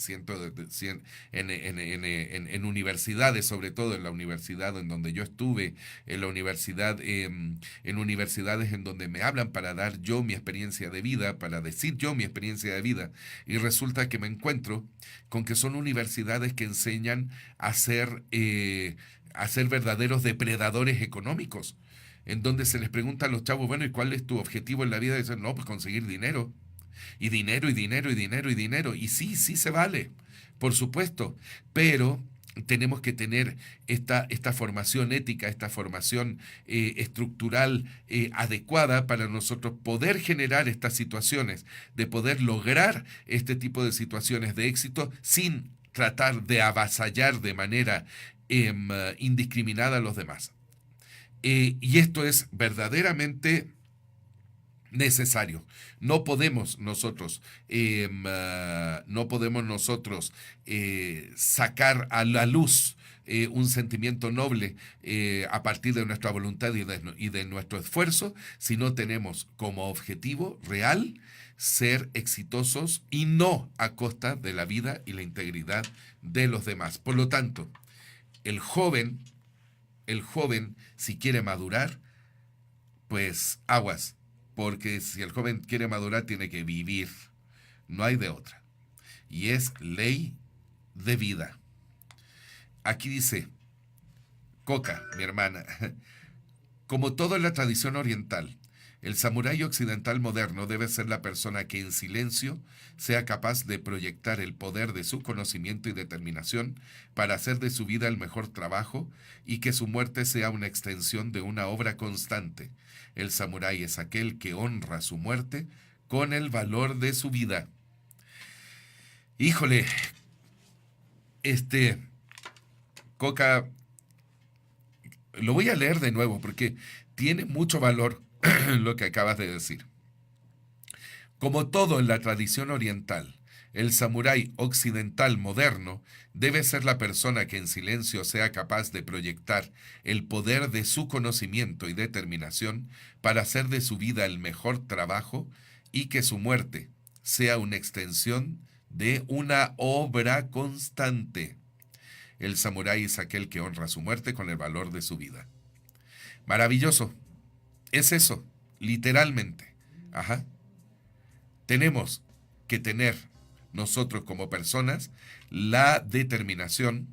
en universidades, sobre todo en la universidad en donde yo estuve, en la universidad, en universidades en donde me hablan para dar yo mi experiencia de vida, para decir yo mi experiencia de vida, y resulta que me encuentro con que son universidades que enseñan a ser verdaderos depredadores económicos, en donde se les pregunta a los chavos, bueno, ¿y cuál es tu objetivo en la vida? Y dicen, no, pues conseguir dinero. Y dinero, y dinero, y dinero, y dinero. Y sí, sí se vale, por supuesto. Pero tenemos que tener esta formación ética, esta formación estructural adecuada para nosotros poder generar estas situaciones, de poder lograr este tipo de situaciones de éxito sin tratar de avasallar de manera indiscriminada a los demás. Y esto es verdaderamente necesario. No podemos nosotros, sacar a la luz un sentimiento noble a partir de nuestra voluntad y de nuestro esfuerzo, si no tenemos como objetivo real ser exitosos y no a costa de la vida y la integridad de los demás. Por lo tanto, el joven, si quiere madurar, pues aguas, porque si el joven quiere madurar tiene que vivir, no hay de otra. Y es ley de vida. Aquí dice, Coca, mi hermana, como todo en la tradición oriental, el samurái occidental moderno debe ser la persona que en silencio sea capaz de proyectar el poder de su conocimiento y determinación para hacer de su vida el mejor trabajo y que su muerte sea una extensión de una obra constante. El samurái es aquel que honra su muerte con el valor de su vida. Híjole, Coca, lo voy a leer de nuevo porque tiene mucho valor lo que acabas de decir. Como todo en la tradición oriental, el samurái occidental moderno debe ser la persona que en silencio sea capaz de proyectar el poder de su conocimiento y determinación para hacer de su vida el mejor trabajo y que su muerte sea una extensión de una obra constante. El samurái es aquel que honra su muerte con el valor de su vida. Maravilloso. Es eso, literalmente. Ajá. Tenemos que tener nosotros como personas la determinación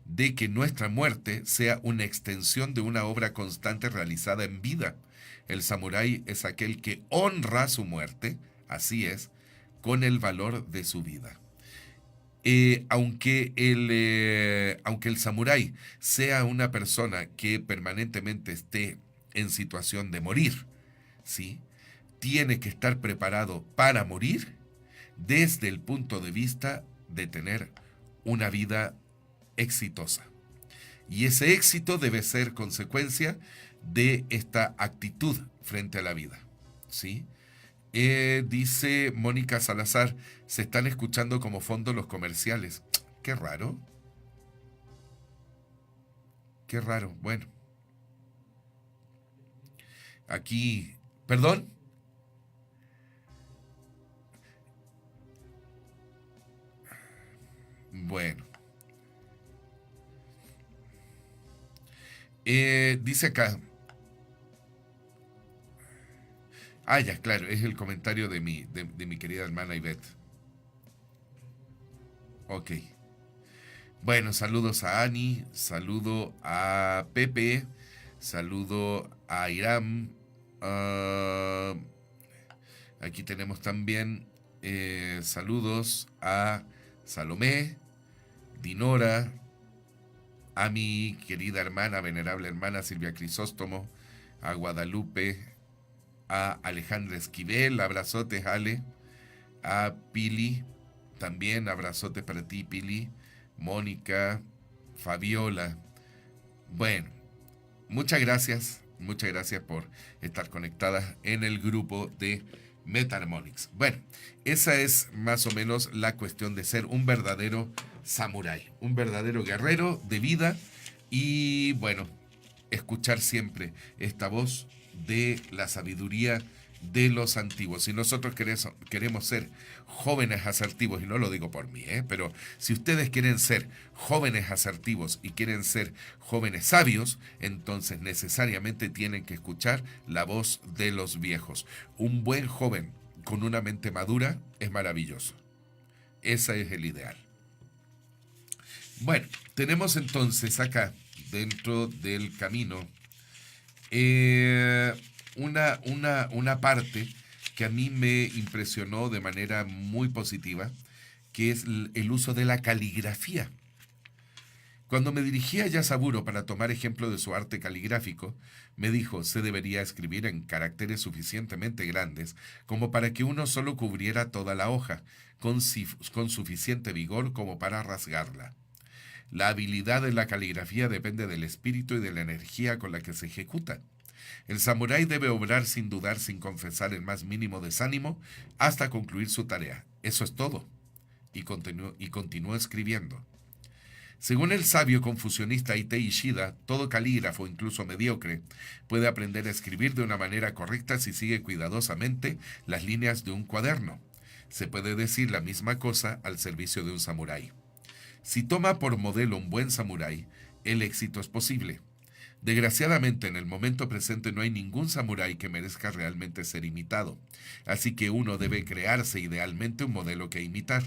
de que nuestra muerte sea una extensión de una obra constante realizada en vida. El samurái es aquel que honra su muerte, así es, con el valor de su vida. Aunque el samurái sea una persona que permanentemente esté en situación de morir, ¿sí?, tiene que estar preparado para morir desde el punto de vista de tener una vida exitosa. Y ese éxito debe ser consecuencia de esta actitud frente a la vida, ¿sí? Dice Mónica Salazar, se están escuchando como fondo los comerciales. Qué raro. Qué raro. Bueno. Aquí, ¿perdón? Bueno. Dice acá. Ah, ya, claro, es el comentario de mi querida hermana Ivette. Ok. Bueno, saludos a Ani, saludo a Pepe, saludo a Iram. Aquí tenemos también saludos a Salomé, Dinora, a mi querida hermana, venerable hermana Silvia Crisóstomo, a Guadalupe, a Alejandra Esquivel, abrazotes Ale, a Pili, también abrazote para ti Pili, Mónica, Fabiola. Bueno, muchas gracias por estar conectadas en el grupo de Meta-Harmonics. Bueno, esa es más o menos la cuestión de ser un verdadero samurái, un verdadero guerrero de vida y bueno, escuchar siempre esta voz de la sabiduría de los antiguos. Si nosotros queremos ser jóvenes asertivos, y no lo digo por mí, pero si ustedes quieren ser jóvenes asertivos y quieren ser jóvenes sabios, entonces necesariamente tienen que escuchar la voz de los viejos. Un buen joven con una mente madura es maravilloso. Ese es el ideal. Bueno, tenemos entonces acá, dentro del camino, una parte que a mí me impresionó de manera muy positiva, que es el uso de la caligrafía. Cuando me dirigí a Yasaburo para tomar ejemplo de su arte caligráfico, me dijo, se debería escribir en caracteres suficientemente grandes como para que uno solo cubriera toda la hoja, con suficiente vigor como para rasgarla. La habilidad de la caligrafía depende del espíritu y de la energía con la que se ejecuta. El samurái debe obrar sin dudar, sin confesar el más mínimo desánimo, hasta concluir su tarea. Eso es todo. Y continuó escribiendo. Según el sabio confucionista Itei Ishida, todo calígrafo, incluso mediocre, puede aprender a escribir de una manera correcta si sigue cuidadosamente las líneas de un cuaderno. Se puede decir la misma cosa al servicio de un samurái. Si toma por modelo un buen samurái, el éxito es posible. Desgraciadamente, en el momento presente no hay ningún samurái que merezca realmente ser imitado, así que uno debe crearse idealmente un modelo que imitar.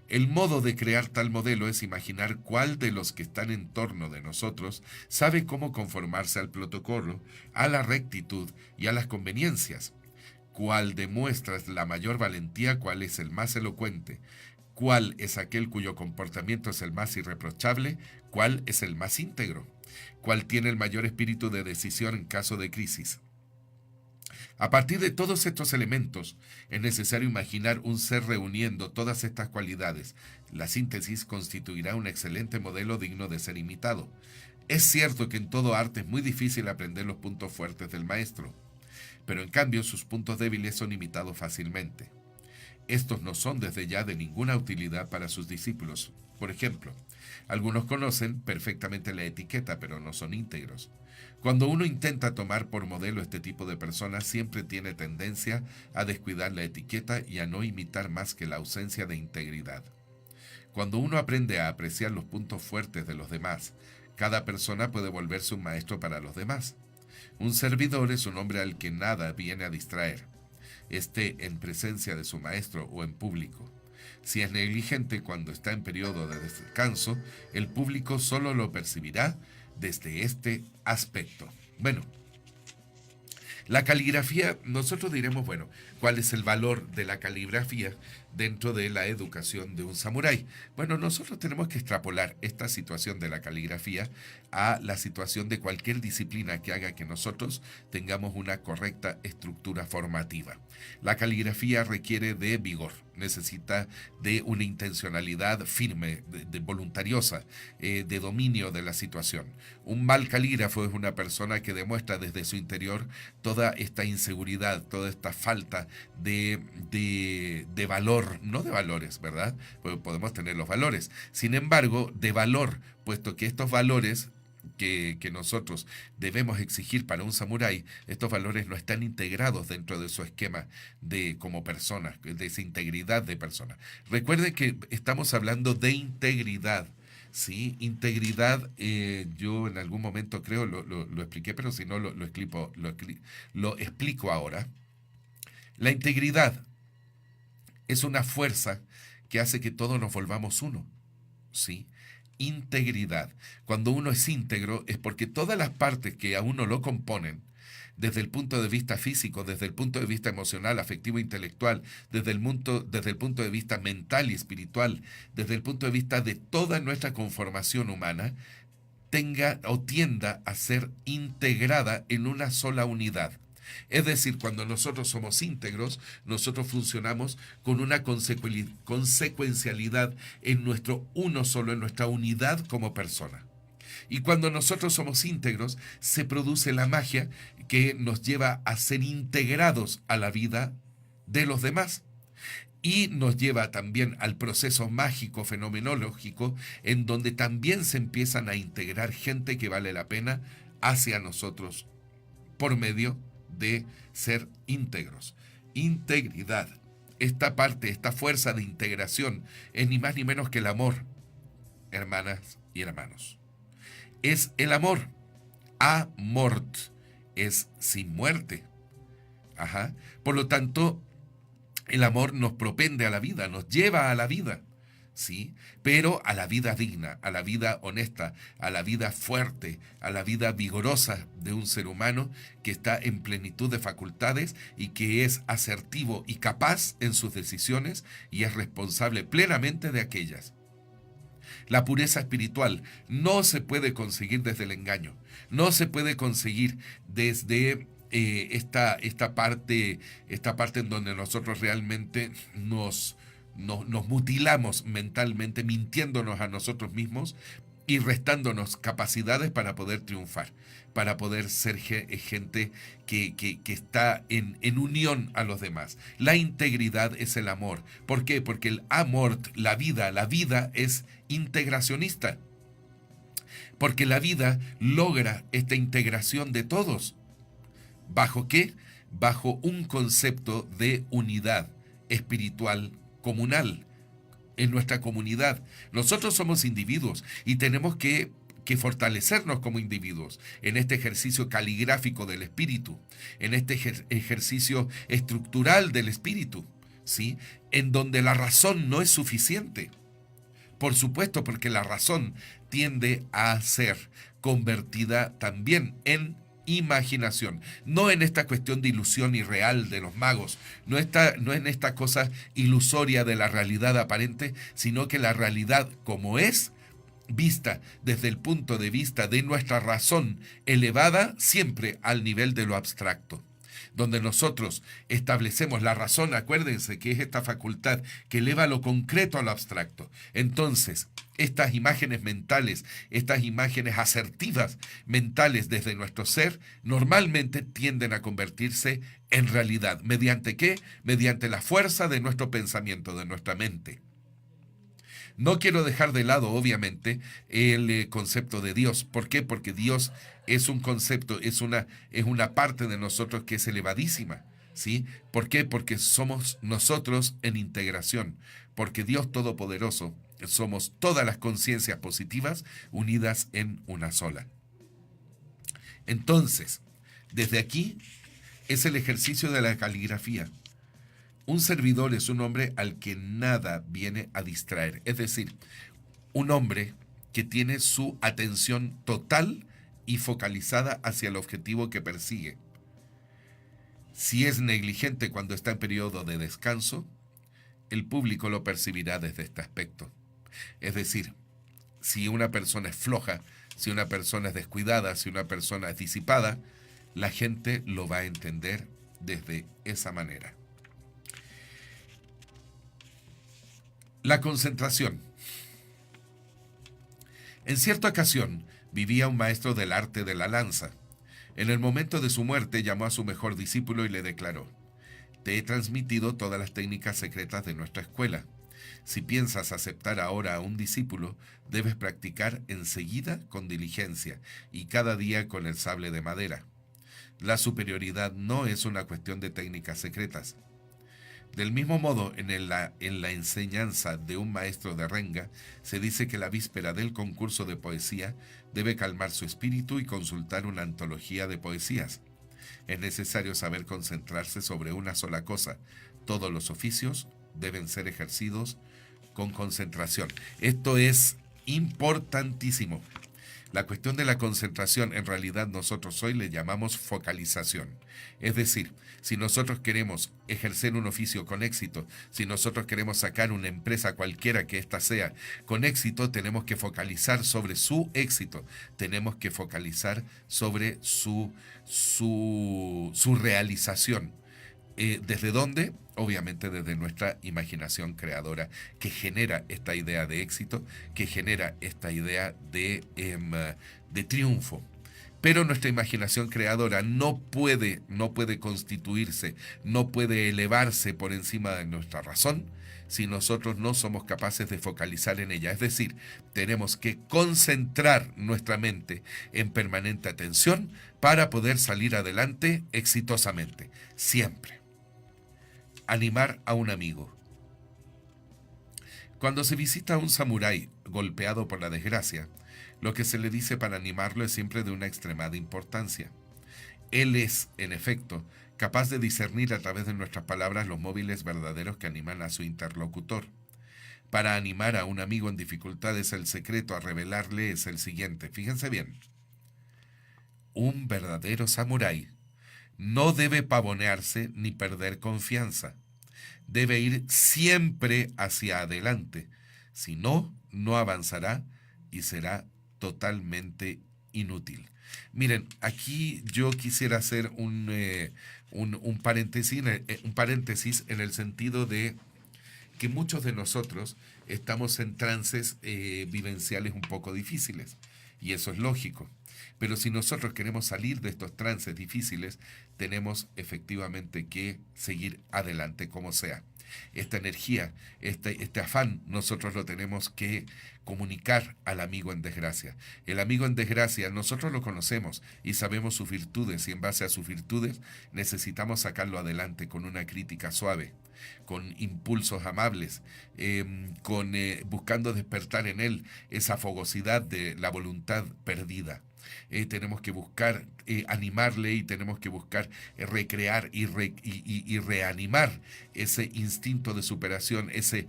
El modo de crear tal modelo es imaginar cuál de los que están en torno de nosotros sabe cómo conformarse al protocolo, a la rectitud y a las conveniencias. Cuál demuestra la mayor valentía, cuál es el más elocuente, cuál es aquel cuyo comportamiento es el más irreprochable, cuál es el más íntegro, cuál tiene el mayor espíritu de decisión en caso de crisis. A partir de todos estos elementos, es necesario imaginar un ser reuniendo todas estas cualidades. La síntesis constituirá un excelente modelo digno de ser imitado. Es cierto que en todo arte es muy difícil aprender los puntos fuertes del maestro, pero en cambio sus puntos débiles son imitados fácilmente. Estos no son desde ya de ninguna utilidad para sus discípulos. Por ejemplo, algunos conocen perfectamente la etiqueta, pero no son íntegros. Cuando uno intenta tomar por modelo este tipo de personas, siempre tiene tendencia a descuidar la etiqueta y a no imitar más que la ausencia de integridad. Cuando uno aprende a apreciar los puntos fuertes de los demás, cada persona puede volverse un maestro para los demás. Un servidor es un hombre al que nada viene a distraer, esté en presencia de su maestro o en público. Si es negligente cuando está en periodo de descanso, el público solo lo percibirá desde este aspecto. Bueno, la caligrafía, nosotros diremos, bueno, ¿cuál es el valor de la caligrafía dentro de la educación de un samurái? Bueno, nosotros tenemos que extrapolar esta situación de la caligrafía a la situación de cualquier disciplina que haga que nosotros tengamos una correcta estructura formativa. La caligrafía requiere de vigor, necesita de una intencionalidad firme, de voluntariosa, de dominio de la situación. Un mal calígrafo es una persona que demuestra desde su interior toda esta inseguridad, toda esta falta de valor, no de valores, ¿verdad? Pues podemos tener los valores, sin embargo, de valor, puesto que estos valores que nosotros debemos exigir para un samurái, estos valores no están integrados dentro de su esquema como persona, de esa integridad de persona. Recuerden que estamos hablando de integridad, ¿sí? Integridad, yo en algún momento creo lo expliqué, pero si no lo explico ahora. La integridad es una fuerza que hace que todos nos volvamos uno, ¿sí? Integridad. Cuando uno es íntegro es porque todas las partes que a uno lo componen, desde el punto de vista físico, desde el punto de vista emocional, afectivo, intelectual, desde el punto de vista mental y espiritual, desde el punto de vista de toda nuestra conformación humana, tenga o tienda a ser integrada en una sola unidad. Es decir, cuando nosotros somos íntegros, nosotros funcionamos con una consecuencialidad en nuestro uno solo, en nuestra unidad como persona. Y cuando nosotros somos íntegros, se produce la magia que nos lleva a ser integrados a la vida de los demás. Y nos lleva también al proceso mágico, fenomenológico, en donde también se empiezan a integrar gente que vale la pena hacia nosotros por medio de ser íntegros. Integridad. Esta parte, esta fuerza de integración es ni más ni menos que el amor, hermanas y hermanos. Es el amor. Amort es sin muerte. Ajá. Por lo tanto, el amor nos propende a la vida, nos lleva a la vida, ¿sí? Pero a la vida digna, a la vida honesta, a la vida fuerte, a la vida vigorosa de un ser humano que está en plenitud de facultades y que es asertivo y capaz en sus decisiones y es responsable plenamente de aquellas. La pureza espiritual no se puede conseguir desde el engaño, no se puede conseguir desde esta parte en donde nosotros realmente nos mutilamos mentalmente, mintiéndonos a nosotros mismos y restándonos capacidades para poder triunfar, para poder ser gente que está en unión a los demás. La integridad es el amor. ¿Por qué? Porque el amor, la vida es integracionista. Porque la vida logra esta integración de todos. ¿Bajo qué? Bajo un concepto de unidad espiritual comunal en nuestra comunidad. Nosotros somos individuos y tenemos que fortalecernos como individuos en este ejercicio caligráfico del espíritu, en este ejercicio estructural del espíritu, ¿sí? En donde la razón no es suficiente. Por supuesto, porque la razón tiende a ser convertida también en imaginación, no en esta cuestión de ilusión irreal de los magos, no en esta cosa ilusoria de la realidad aparente, sino que la realidad como es, vista desde el punto de vista de nuestra razón elevada siempre al nivel de lo abstracto, donde nosotros establecemos la razón, acuérdense que es esta facultad que eleva lo concreto a lo abstracto. Entonces, estas imágenes mentales, estas imágenes asertivas mentales desde nuestro ser, normalmente tienden a convertirse en realidad. ¿Mediante qué? Mediante la fuerza de nuestro pensamiento, de nuestra mente. No quiero dejar de lado, obviamente, el concepto de Dios. ¿Por qué? Porque Dios es un concepto, es una parte de nosotros que es elevadísima, ¿sí? ¿Por qué? Porque somos nosotros en integración. Porque Dios Todopoderoso somos todas las conciencias positivas unidas en una sola. Entonces, desde aquí es el ejercicio de la caligrafía. Un servidor es un hombre al que nada viene a distraer. Es decir, un hombre que tiene su atención total y focalizada hacia el objetivo que persigue. Si es negligente cuando está en periodo de descanso, el público lo percibirá desde este aspecto. Es decir, si una persona es floja, si una persona es descuidada, si una persona es disipada, la gente lo va a entender desde esa manera. La concentración. En cierta ocasión vivía un maestro del arte de la lanza. En el momento de su muerte llamó a su mejor discípulo y le declaró: «Te he transmitido todas las técnicas secretas de nuestra escuela. Si piensas aceptar ahora a un discípulo, debes practicar enseguida con diligencia y cada día con el sable de madera. La superioridad no es una cuestión de técnicas secretas». Del mismo modo, en la enseñanza de un maestro de renga, se dice que la víspera del concurso de poesía debe calmar su espíritu y consultar una antología de poesías. Es necesario saber concentrarse sobre una sola cosa. Todos los oficios deben ser ejercidos con concentración. Esto es importantísimo. La cuestión de la concentración, en realidad nosotros hoy le llamamos focalización. Es decir, si nosotros queremos ejercer un oficio con éxito, si nosotros queremos sacar una empresa cualquiera que ésta sea con éxito, tenemos que focalizar sobre su éxito, tenemos que focalizar sobre su realización. ¿Desde dónde? Obviamente desde nuestra imaginación creadora que genera esta idea de éxito, que genera esta idea de triunfo. Pero nuestra imaginación creadora no puede constituirse, no puede elevarse por encima de nuestra razón si nosotros no somos capaces de focalizar en ella. Es decir, tenemos que concentrar nuestra mente en permanente atención para poder salir adelante exitosamente. Siempre. Animar a un amigo. Cuando se visita a un samurái golpeado por la desgracia, lo que se le dice para animarlo es siempre de una extremada importancia. Él es, en efecto, capaz de discernir a través de nuestras palabras los móviles verdaderos que animan a su interlocutor. Para animar a un amigo en dificultades, el secreto a revelarle es el siguiente. Fíjense bien. Un verdadero samurái no debe pavonearse ni perder confianza. Debe ir siempre hacia adelante. Si no, no avanzará y será totalmente inútil. Miren, aquí yo quisiera hacer un paréntesis en el sentido de que muchos de nosotros estamos en trances vivenciales un poco difíciles, y eso es lógico. Pero si nosotros queremos salir de estos trances difíciles, tenemos efectivamente que seguir adelante como sea. Esta energía, este afán, nosotros lo tenemos que comunicar al amigo en desgracia. El amigo en desgracia, nosotros lo conocemos y sabemos sus virtudes, y en base a sus virtudes necesitamos sacarlo adelante con una crítica suave, con impulsos amables, buscando despertar en él esa fogosidad de la voluntad perdida. Tenemos que buscar animarle, y tenemos que buscar recrear y reanimar ese instinto de superación, ese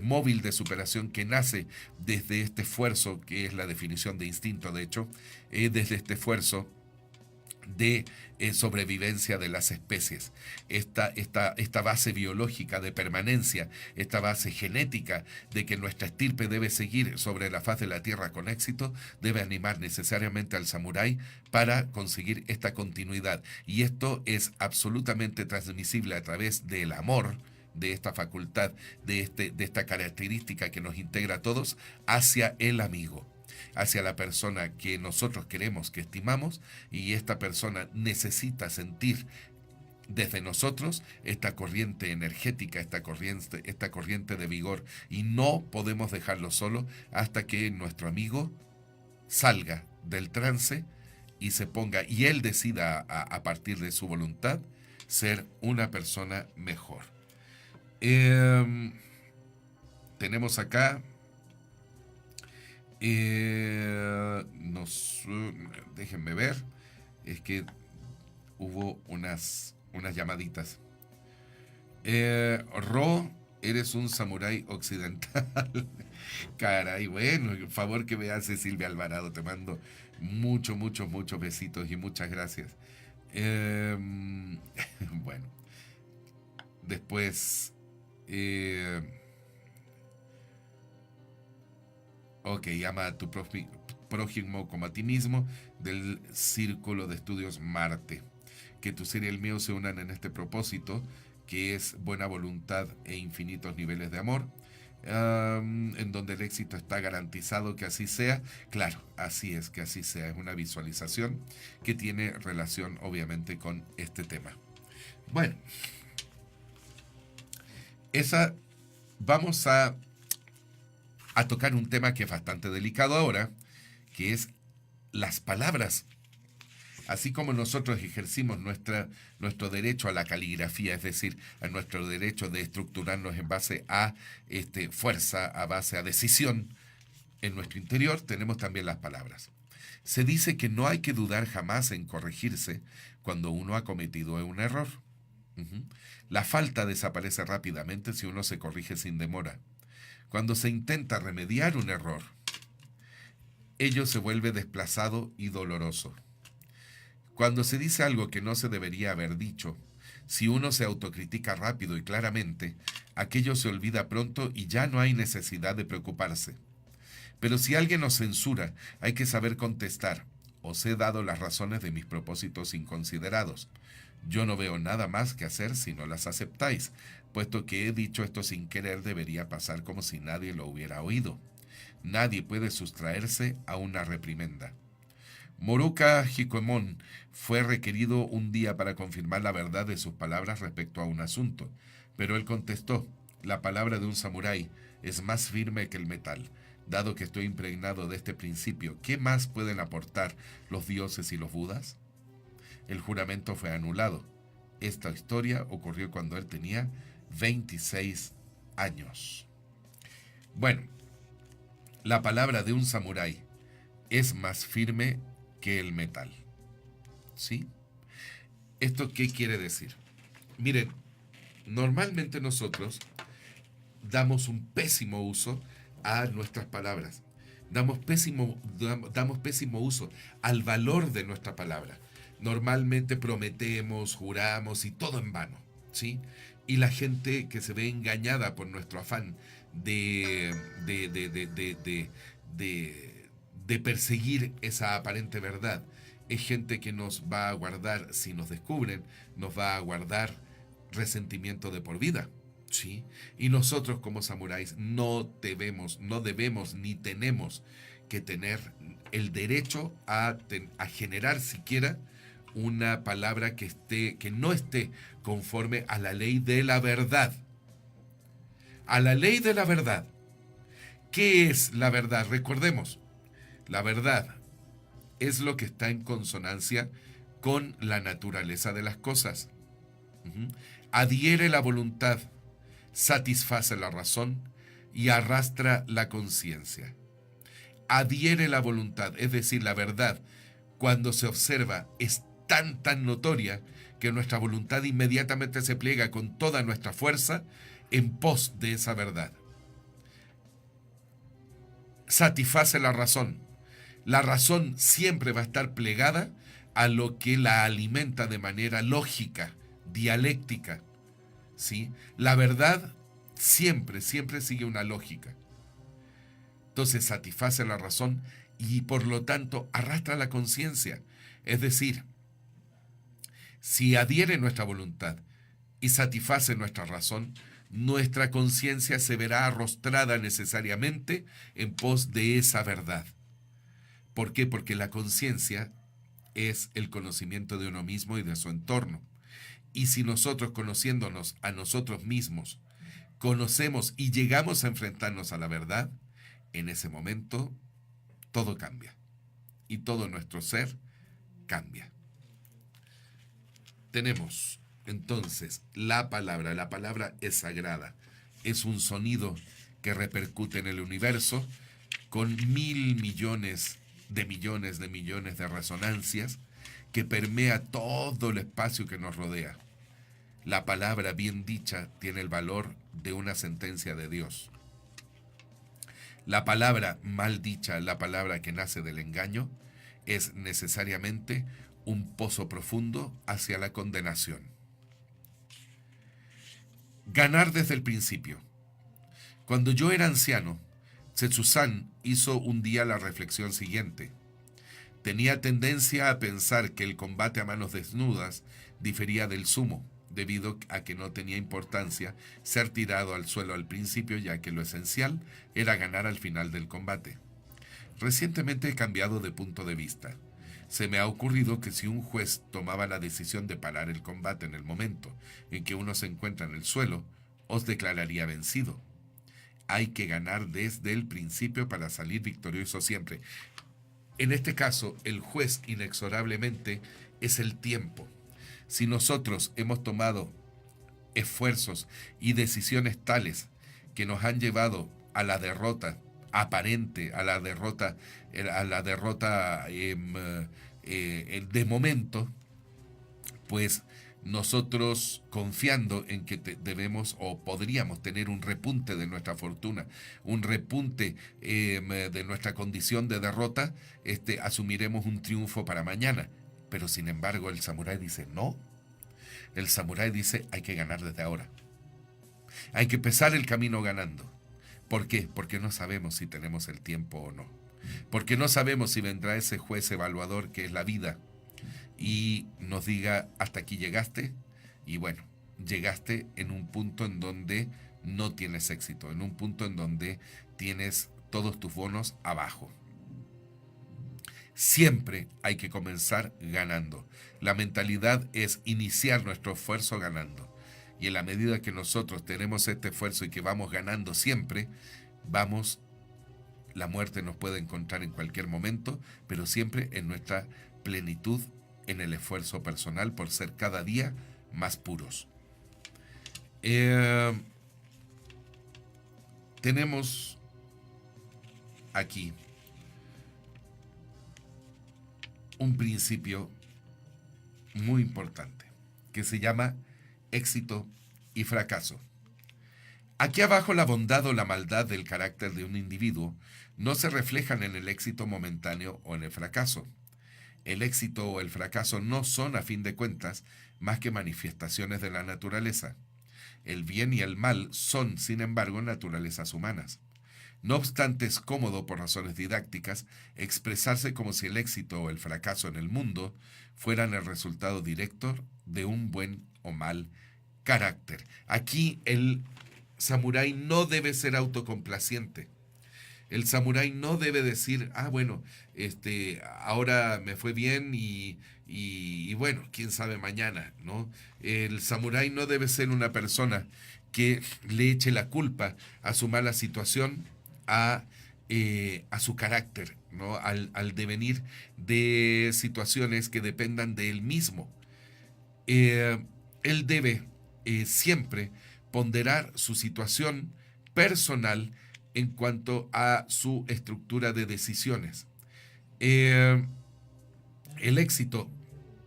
móvil de superación que nace desde este esfuerzo, que es la definición de instinto, de hecho, desde este esfuerzo de sobrevivencia de las especies. Esta base biológica de permanencia, esta base genética de que nuestra estirpe debe seguir sobre la faz de la tierra con éxito, debe animar necesariamente al samurái para conseguir esta continuidad. Y esto es absolutamente transmisible a través del amor, de esta facultad, de esta característica que nos integra a todos, hacia el amigo, hacia la persona que nosotros queremos, que estimamos, y esta persona necesita sentir desde nosotros esta corriente energética, esta corriente de vigor, y no podemos dejarlo solo hasta que nuestro amigo salga del trance y se ponga, y él decida a partir de su voluntad ser una persona mejor. Tenemos acá déjenme ver, es que hubo unas llamaditas. Ro, eres un samurái occidental. Caray, bueno, por favor que me hace Silvia Alvarado, te mando muchos besitos y muchas gracias. Bueno, después ok, ama a tu prójimo como a ti mismo, del Círculo de Estudios Marte. Que tu ser y el mío se unan en este propósito, que es buena voluntad e infinitos niveles de amor, en donde el éxito está garantizado, que así sea. Claro, así es, que así sea. Es una visualización que tiene relación obviamente con este tema. Bueno, vamos a tocar un tema que es bastante delicado ahora, que es las palabras. Así como nosotros ejercimos nuestro derecho a la caligrafía, es decir, a nuestro derecho de estructurarnos en base a fuerza, a base a decisión, en nuestro interior tenemos también las palabras. Se dice que no hay que dudar jamás en corregirse cuando uno ha cometido un error. La falta desaparece rápidamente si uno se corrige sin demora. Cuando se intenta remediar un error, ello se vuelve desplazado y doloroso. Cuando se dice algo que no se debería haber dicho, si uno se autocritica rápido y claramente, aquello se olvida pronto y ya no hay necesidad de preocuparse. Pero si alguien nos censura, hay que saber contestar: os he dado las razones de mis propósitos inconsiderados. Yo no veo nada más que hacer si no las aceptáis. Puesto que he dicho esto sin querer, debería pasar como si nadie lo hubiera oído. Nadie puede sustraerse a una reprimenda. Moruca Hikoemon fue requerido un día para confirmar la verdad de sus palabras respecto a un asunto, pero él contestó: La palabra de un samurái es más firme que el metal. Dado que estoy impregnado de este principio, ¿qué más pueden aportar los dioses y los budas? El juramento fue anulado. Esta historia ocurrió cuando él tenía 26 años. Bueno, la palabra de un samurái es más firme que el metal. ¿Sí? ¿Esto qué quiere decir? Miren, normalmente nosotros damos un pésimo uso a nuestras palabras. Damos pésimo uso al valor de nuestra palabra. Normalmente prometemos, juramos y todo en vano, ¿sí? Y la gente que se ve engañada por nuestro afán de perseguir esa aparente verdad, es gente que nos va a guardar, si nos descubren, nos va a guardar resentimiento de por vida. ¿Sí? Y nosotros como samuráis no debemos ni tenemos que tener el derecho a generar siquiera una palabra que no esté conforme a la ley de la verdad. A la ley de la verdad. ¿Qué es la verdad? Recordemos, la verdad es lo que está en consonancia con la naturaleza de las cosas. Adhiere la voluntad, satisface la razón y arrastra la conciencia. Adhiere la voluntad, es decir, la verdad, cuando se observa, es tan notoria que nuestra voluntad inmediatamente se pliega con toda nuestra fuerza en pos de esa verdad. Satisface la razón. La razón siempre va a estar plegada a lo que la alimenta de manera lógica, dialéctica. ¿Sí? La verdad siempre sigue una lógica. Entonces satisface la razón y por lo tanto arrastra la conciencia. Es decir, si adhiere nuestra voluntad y satisface nuestra razón, nuestra conciencia se verá arrostrada necesariamente en pos de esa verdad. ¿Por qué? Porque la conciencia es el conocimiento de uno mismo y de su entorno. Y si nosotros, conociéndonos a nosotros mismos, conocemos y llegamos a enfrentarnos a la verdad, en ese momento todo cambia. Y todo nuestro ser cambia. Tenemos entonces la palabra es sagrada. Es un sonido que repercute en el universo con millones de resonancias que permea todo el espacio que nos rodea. La palabra bien dicha tiene el valor de una sentencia de Dios. La palabra mal dicha, la palabra que nace del engaño, es necesariamente un pozo profundo hacia la condenación. Ganar desde el principio. Cuando yo era anciano, Setsu-san hizo un día la reflexión siguiente. Tenía tendencia a pensar que el combate a manos desnudas difería del sumo, debido a que no tenía importancia ser tirado al suelo al principio, ya que lo esencial era ganar al final del combate. Recientemente he cambiado de punto de vista. Se me ha ocurrido que si un juez tomaba la decisión de parar el combate en el momento en que uno se encuentra en el suelo, os declararía vencido. Hay que ganar desde el principio para salir victorioso siempre. En este caso, el juez inexorablemente es el tiempo. Si nosotros hemos tomado esfuerzos y decisiones tales que nos han llevado a la derrota aparente, a la derrota de momento, pues nosotros, confiando en que debemos o podríamos tener un repunte de nuestra fortuna, un repunte de nuestra condición de derrota, asumiremos un triunfo para mañana. Pero sin embargo el samurái dice no. El samurái dice hay que ganar desde ahora. Hay que empezar el camino ganando. ¿Por qué? Porque no sabemos si tenemos el tiempo o no. Porque no sabemos si vendrá ese juez evaluador que es la vida y nos diga hasta aquí llegaste. Y bueno, llegaste en un punto en donde no tienes éxito, en un punto en donde tienes todos tus bonos abajo. Siempre hay que comenzar ganando. La mentalidad es iniciar nuestro esfuerzo ganando. Y en la medida que nosotros tenemos este esfuerzo y que vamos ganando siempre, la muerte nos puede encontrar en cualquier momento, pero siempre en nuestra plenitud, en el esfuerzo personal por ser cada día más puros. Tenemos aquí un principio muy importante que se llama éxito y fracaso. Aquí abajo la bondad o la maldad del carácter de un individuo no se reflejan en el éxito momentáneo o en el fracaso. El éxito o el fracaso no son, a fin de cuentas, más que manifestaciones de la naturaleza. El bien y el mal son, sin embargo, naturalezas humanas. No obstante, es cómodo, por razones didácticas, expresarse como si el éxito o el fracaso en el mundo fueran el resultado directo de un buen o mal carácter. Aquí el samurái no debe ser autocomplaciente. El samurái no debe decir, bueno, ahora me fue bien y bueno, quién sabe mañana, ¿no? El samurái no debe ser una persona que le eche la culpa a su mala situación, a su carácter, ¿no? Al devenir de situaciones que dependan de él mismo. Él debe siempre ponderar su situación personal en cuanto a su estructura de decisiones. El éxito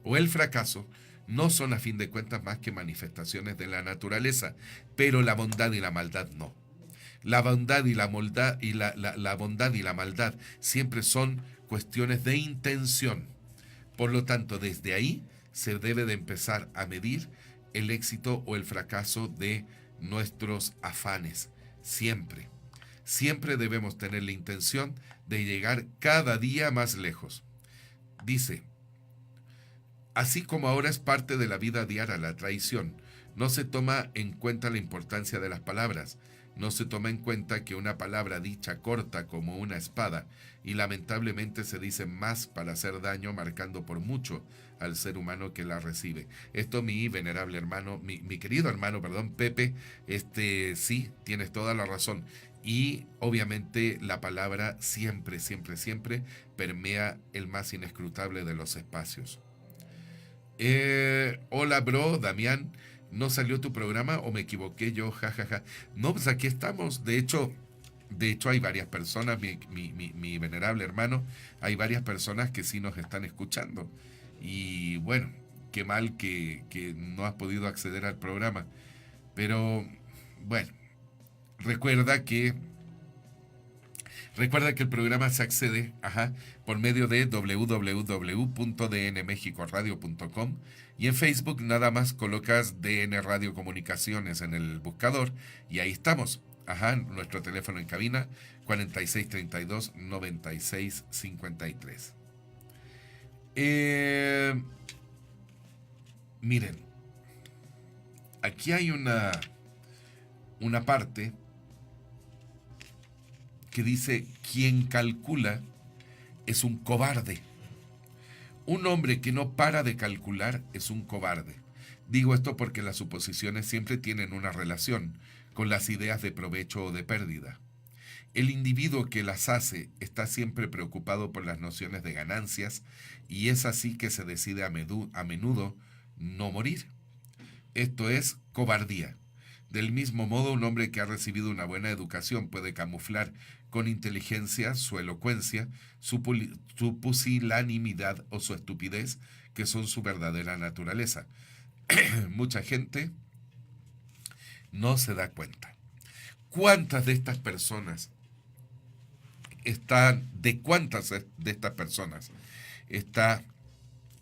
o el fracaso no son, a fin de cuentas, más que manifestaciones de la naturaleza, pero la bondad y la maldad no. La bondad y la maldad la bondad y la maldad siempre son cuestiones de intención. Por lo tanto, desde ahí se debe de empezar a medir el éxito o el fracaso de nuestros afanes. Siempre. Siempre debemos tener la intención de llegar cada día más lejos. Dice, así como ahora es parte de la vida diaria la traición, no se toma en cuenta la importancia de las palabras. No se toma en cuenta que una palabra dicha corta como una espada y lamentablemente se dice más para hacer daño, marcando por mucho al ser humano que la recibe. Esto mi venerable hermano, mi querido hermano, Pepe, sí, tienes toda la razón. Y obviamente la palabra siempre, siempre, siempre permea el más inescrutable de los espacios. Hola, bro, Damián. ¿No salió tu programa o me equivoqué yo? Ja. No, pues aquí estamos. De hecho hay varias personas, mi venerable hermano, hay varias personas que sí nos están escuchando. Y bueno, qué mal que no has podido acceder al programa. Pero bueno, recuerda que el programa se accede por medio de www.dnmexicoradio.com y en Facebook nada más colocas DN Radio Comunicaciones en el buscador y ahí estamos. Nuestro teléfono en cabina 4632-9653. Miren, aquí hay una parte que dice, quien calcula es un cobarde. Un hombre que no para de calcular es un cobarde. Digo esto porque las suposiciones siempre tienen una relación con las ideas de provecho o de pérdida. El individuo que las hace está siempre preocupado por las nociones de ganancias y es así que se decide a menudo no morir. Esto es cobardía. Del mismo modo, un hombre que ha recibido una buena educación puede camuflar con inteligencia su elocuencia, su pusilanimidad o su estupidez, que son su verdadera naturaleza. Mucha gente no se da cuenta. ¿Cuántas de estas personas está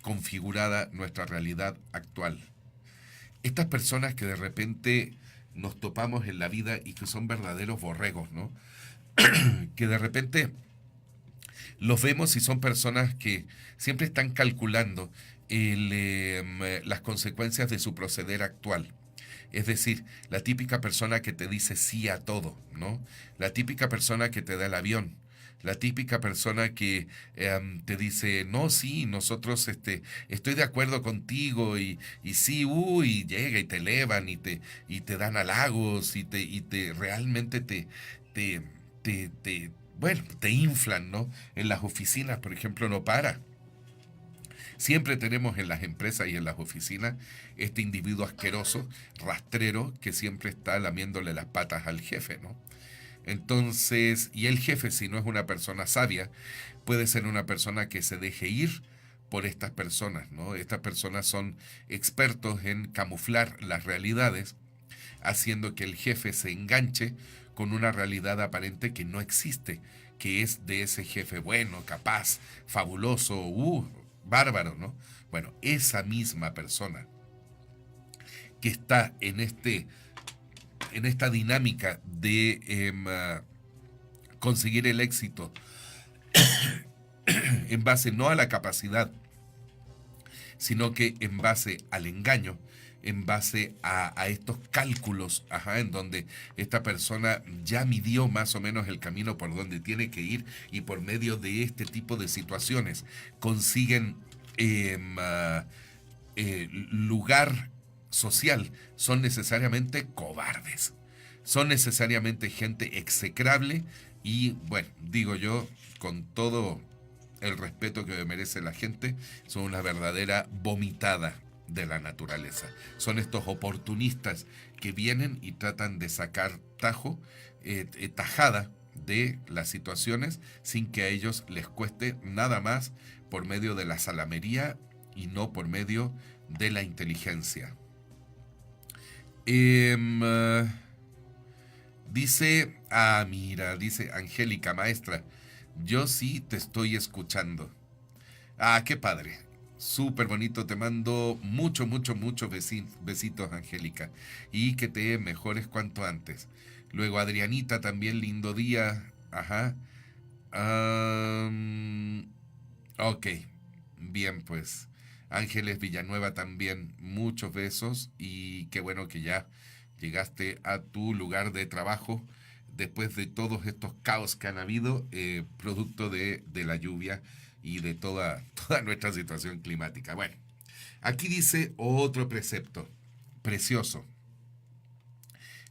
configurada nuestra realidad actual? Estas personas que de repente nos topamos en la vida y que son verdaderos borregos, ¿no? Que de repente los vemos y son personas que siempre están calculando las consecuencias de su proceder actual. Es decir, la típica persona que te dice sí a todo, ¿no? La típica persona que te da el avión, La típica persona que te dice, no, sí, nosotros estoy de acuerdo contigo y sí, y llega y te elevan y te dan halagos y te realmente te, bueno, te inflan, ¿no? En las oficinas, por ejemplo, no para. Siempre tenemos en las empresas y en las oficinas este individuo asqueroso, rastrero, que siempre está lamiéndole las patas al jefe, ¿no? Entonces, y el jefe, si no es una persona sabia, puede ser una persona que se deje ir por estas personas, ¿no? Estas personas son expertos en camuflar las realidades, haciendo que el jefe se enganche con una realidad aparente que no existe, que es de ese jefe bueno, capaz, fabuloso, bárbaro, ¿no? Bueno, esa misma persona que está en esta dinámica de conseguir el éxito en base no a la capacidad, sino que en base al engaño, en base a estos cálculos, en donde esta persona ya midió más o menos el camino por donde tiene que ir y por medio de este tipo de situaciones consiguen lugar social, son necesariamente cobardes, son necesariamente gente execrable y, bueno, digo yo, con todo el respeto que merece la gente, son una verdadera vomitada de la naturaleza. Son estos oportunistas que vienen y tratan de sacar tajada de las situaciones sin que a ellos les cueste nada más por medio de la salamería y no por medio de la inteligencia. Dice Angélica, maestra, yo sí te estoy escuchando. Qué padre. Súper bonito, te mando muchos besitos, Angélica, y que te mejores cuanto antes. Luego Adrianita, también lindo día. Ok, bien, pues Ángeles Villanueva también, muchos besos y qué bueno que ya llegaste a tu lugar de trabajo después de todos estos caos que han habido, producto de la lluvia y de toda nuestra situación climática. Bueno, aquí dice otro precepto precioso.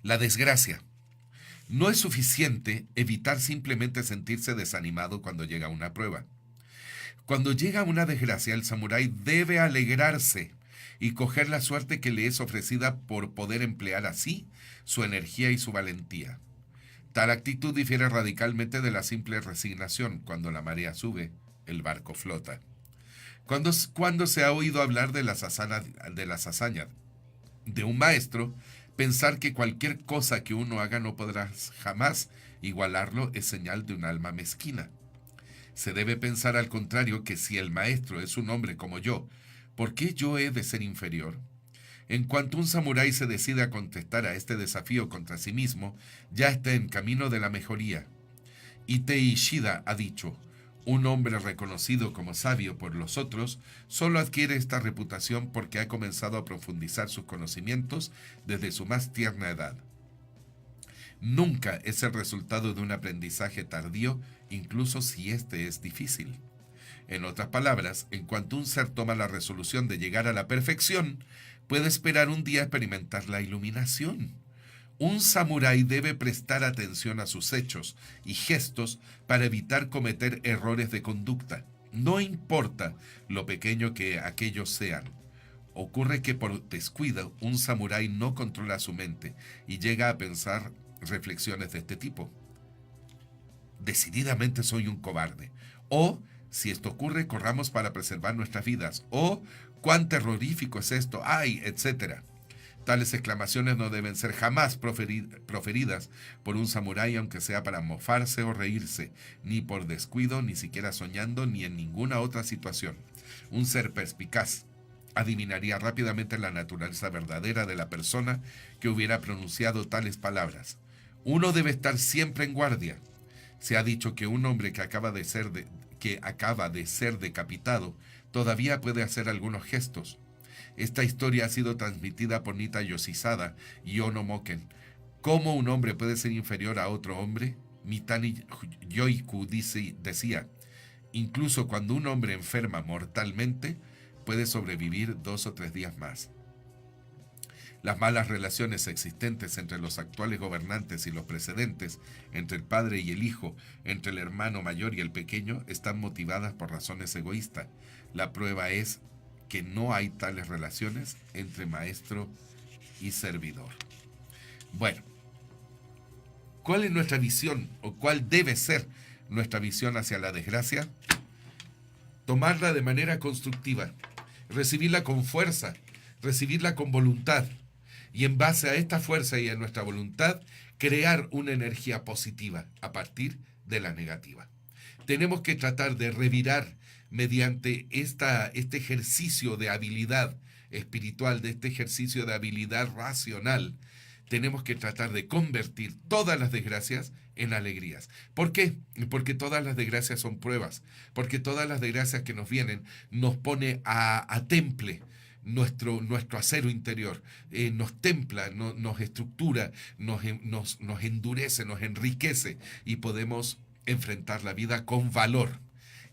La desgracia. No es suficiente evitar simplemente sentirse desanimado cuando llega una prueba. Cuando llega una desgracia, el samurái debe alegrarse y coger la suerte que le es ofrecida por poder emplear así su energía y su valentía. Tal actitud difiere radicalmente de la simple resignación. Cuando la marea sube, el barco flota. Cuando se ha oído hablar de las hazañas de un maestro, pensar que cualquier cosa que uno haga no podrá jamás igualarlo es señal de un alma mezquina. Se debe pensar al contrario que si el maestro es un hombre como yo, ¿por qué yo he de ser inferior? En cuanto un samurái se decide a contestar a este desafío contra sí mismo, ya está en camino de la mejoría. Ite Ishida ha dicho, un hombre reconocido como sabio por los otros solo adquiere esta reputación porque ha comenzado a profundizar sus conocimientos desde su más tierna edad. Nunca es el resultado de un aprendizaje tardío, incluso si este es difícil. En otras palabras, en cuanto un ser toma la resolución de llegar a la perfección, puede esperar un día experimentar la iluminación. Un samurái debe prestar atención a sus hechos y gestos para evitar cometer errores de conducta. No importa lo pequeño que aquellos sean. Ocurre que por descuido un samurái no controla su mente y llega a pensar reflexiones de este tipo. Decididamente soy un cobarde. O, si esto ocurre, corramos para preservar nuestras vidas. O, cuán terrorífico es esto. ¡Ay!, etcétera. Tales exclamaciones no deben ser jamás proferidas por un samurái, aunque sea para mofarse o reírse, ni por descuido, ni siquiera soñando, ni en ninguna otra situación. Un ser perspicaz adivinaría rápidamente la naturaleza verdadera de la persona que hubiera pronunciado tales palabras. Uno debe estar siempre en guardia. Se ha dicho que un hombre que acaba de ser decapitado todavía puede hacer algunos gestos. Esta historia ha sido transmitida por Nita Yoshisada y Ono Moken. ¿Cómo un hombre puede ser inferior a otro hombre? Mitani Yoiku decía, incluso cuando un hombre enferma mortalmente, puede sobrevivir 2 o 3 días más. Las malas relaciones existentes entre los actuales gobernantes y los precedentes, entre el padre y el hijo, entre el hermano mayor y el pequeño, están motivadas por razones egoístas. La prueba es que no hay tales relaciones entre maestro y servidor. Bueno, ¿cuál es nuestra visión o cuál debe ser nuestra visión hacia la desgracia? Tomarla de manera constructiva, recibirla con fuerza, recibirla con voluntad. Y en base a esta fuerza y a nuestra voluntad, crear una energía positiva a partir de la negativa. Tenemos que tratar de revirar mediante este ejercicio de habilidad espiritual, de este ejercicio de habilidad racional. Tenemos que tratar de convertir todas las desgracias en alegrías. ¿Por qué? Porque todas las desgracias son pruebas. Porque todas las desgracias que nos vienen nos pone a temple nuestro acero interior, nos templa, nos estructura, nos endurece, nos enriquece y podemos enfrentar la vida con valor.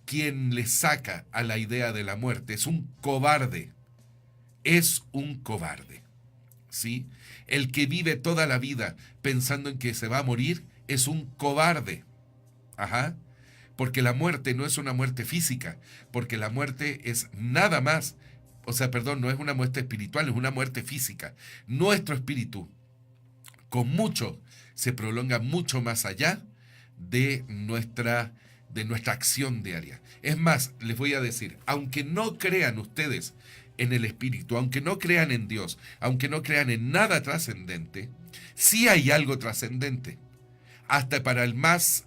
Quien le saca a la idea de la muerte es un cobarde, ¿sí? El que vive toda la vida pensando en que se va a morir es un cobarde, porque la muerte no es una muerte física, porque la muerte es nada más. No es una muerte espiritual, es una muerte física. Nuestro espíritu, con mucho, se prolonga mucho más allá de nuestra acción diaria. Es más, les voy a decir, aunque no crean ustedes en el espíritu, aunque no crean en Dios, aunque no crean en nada trascendente, sí hay algo trascendente. Hasta para el más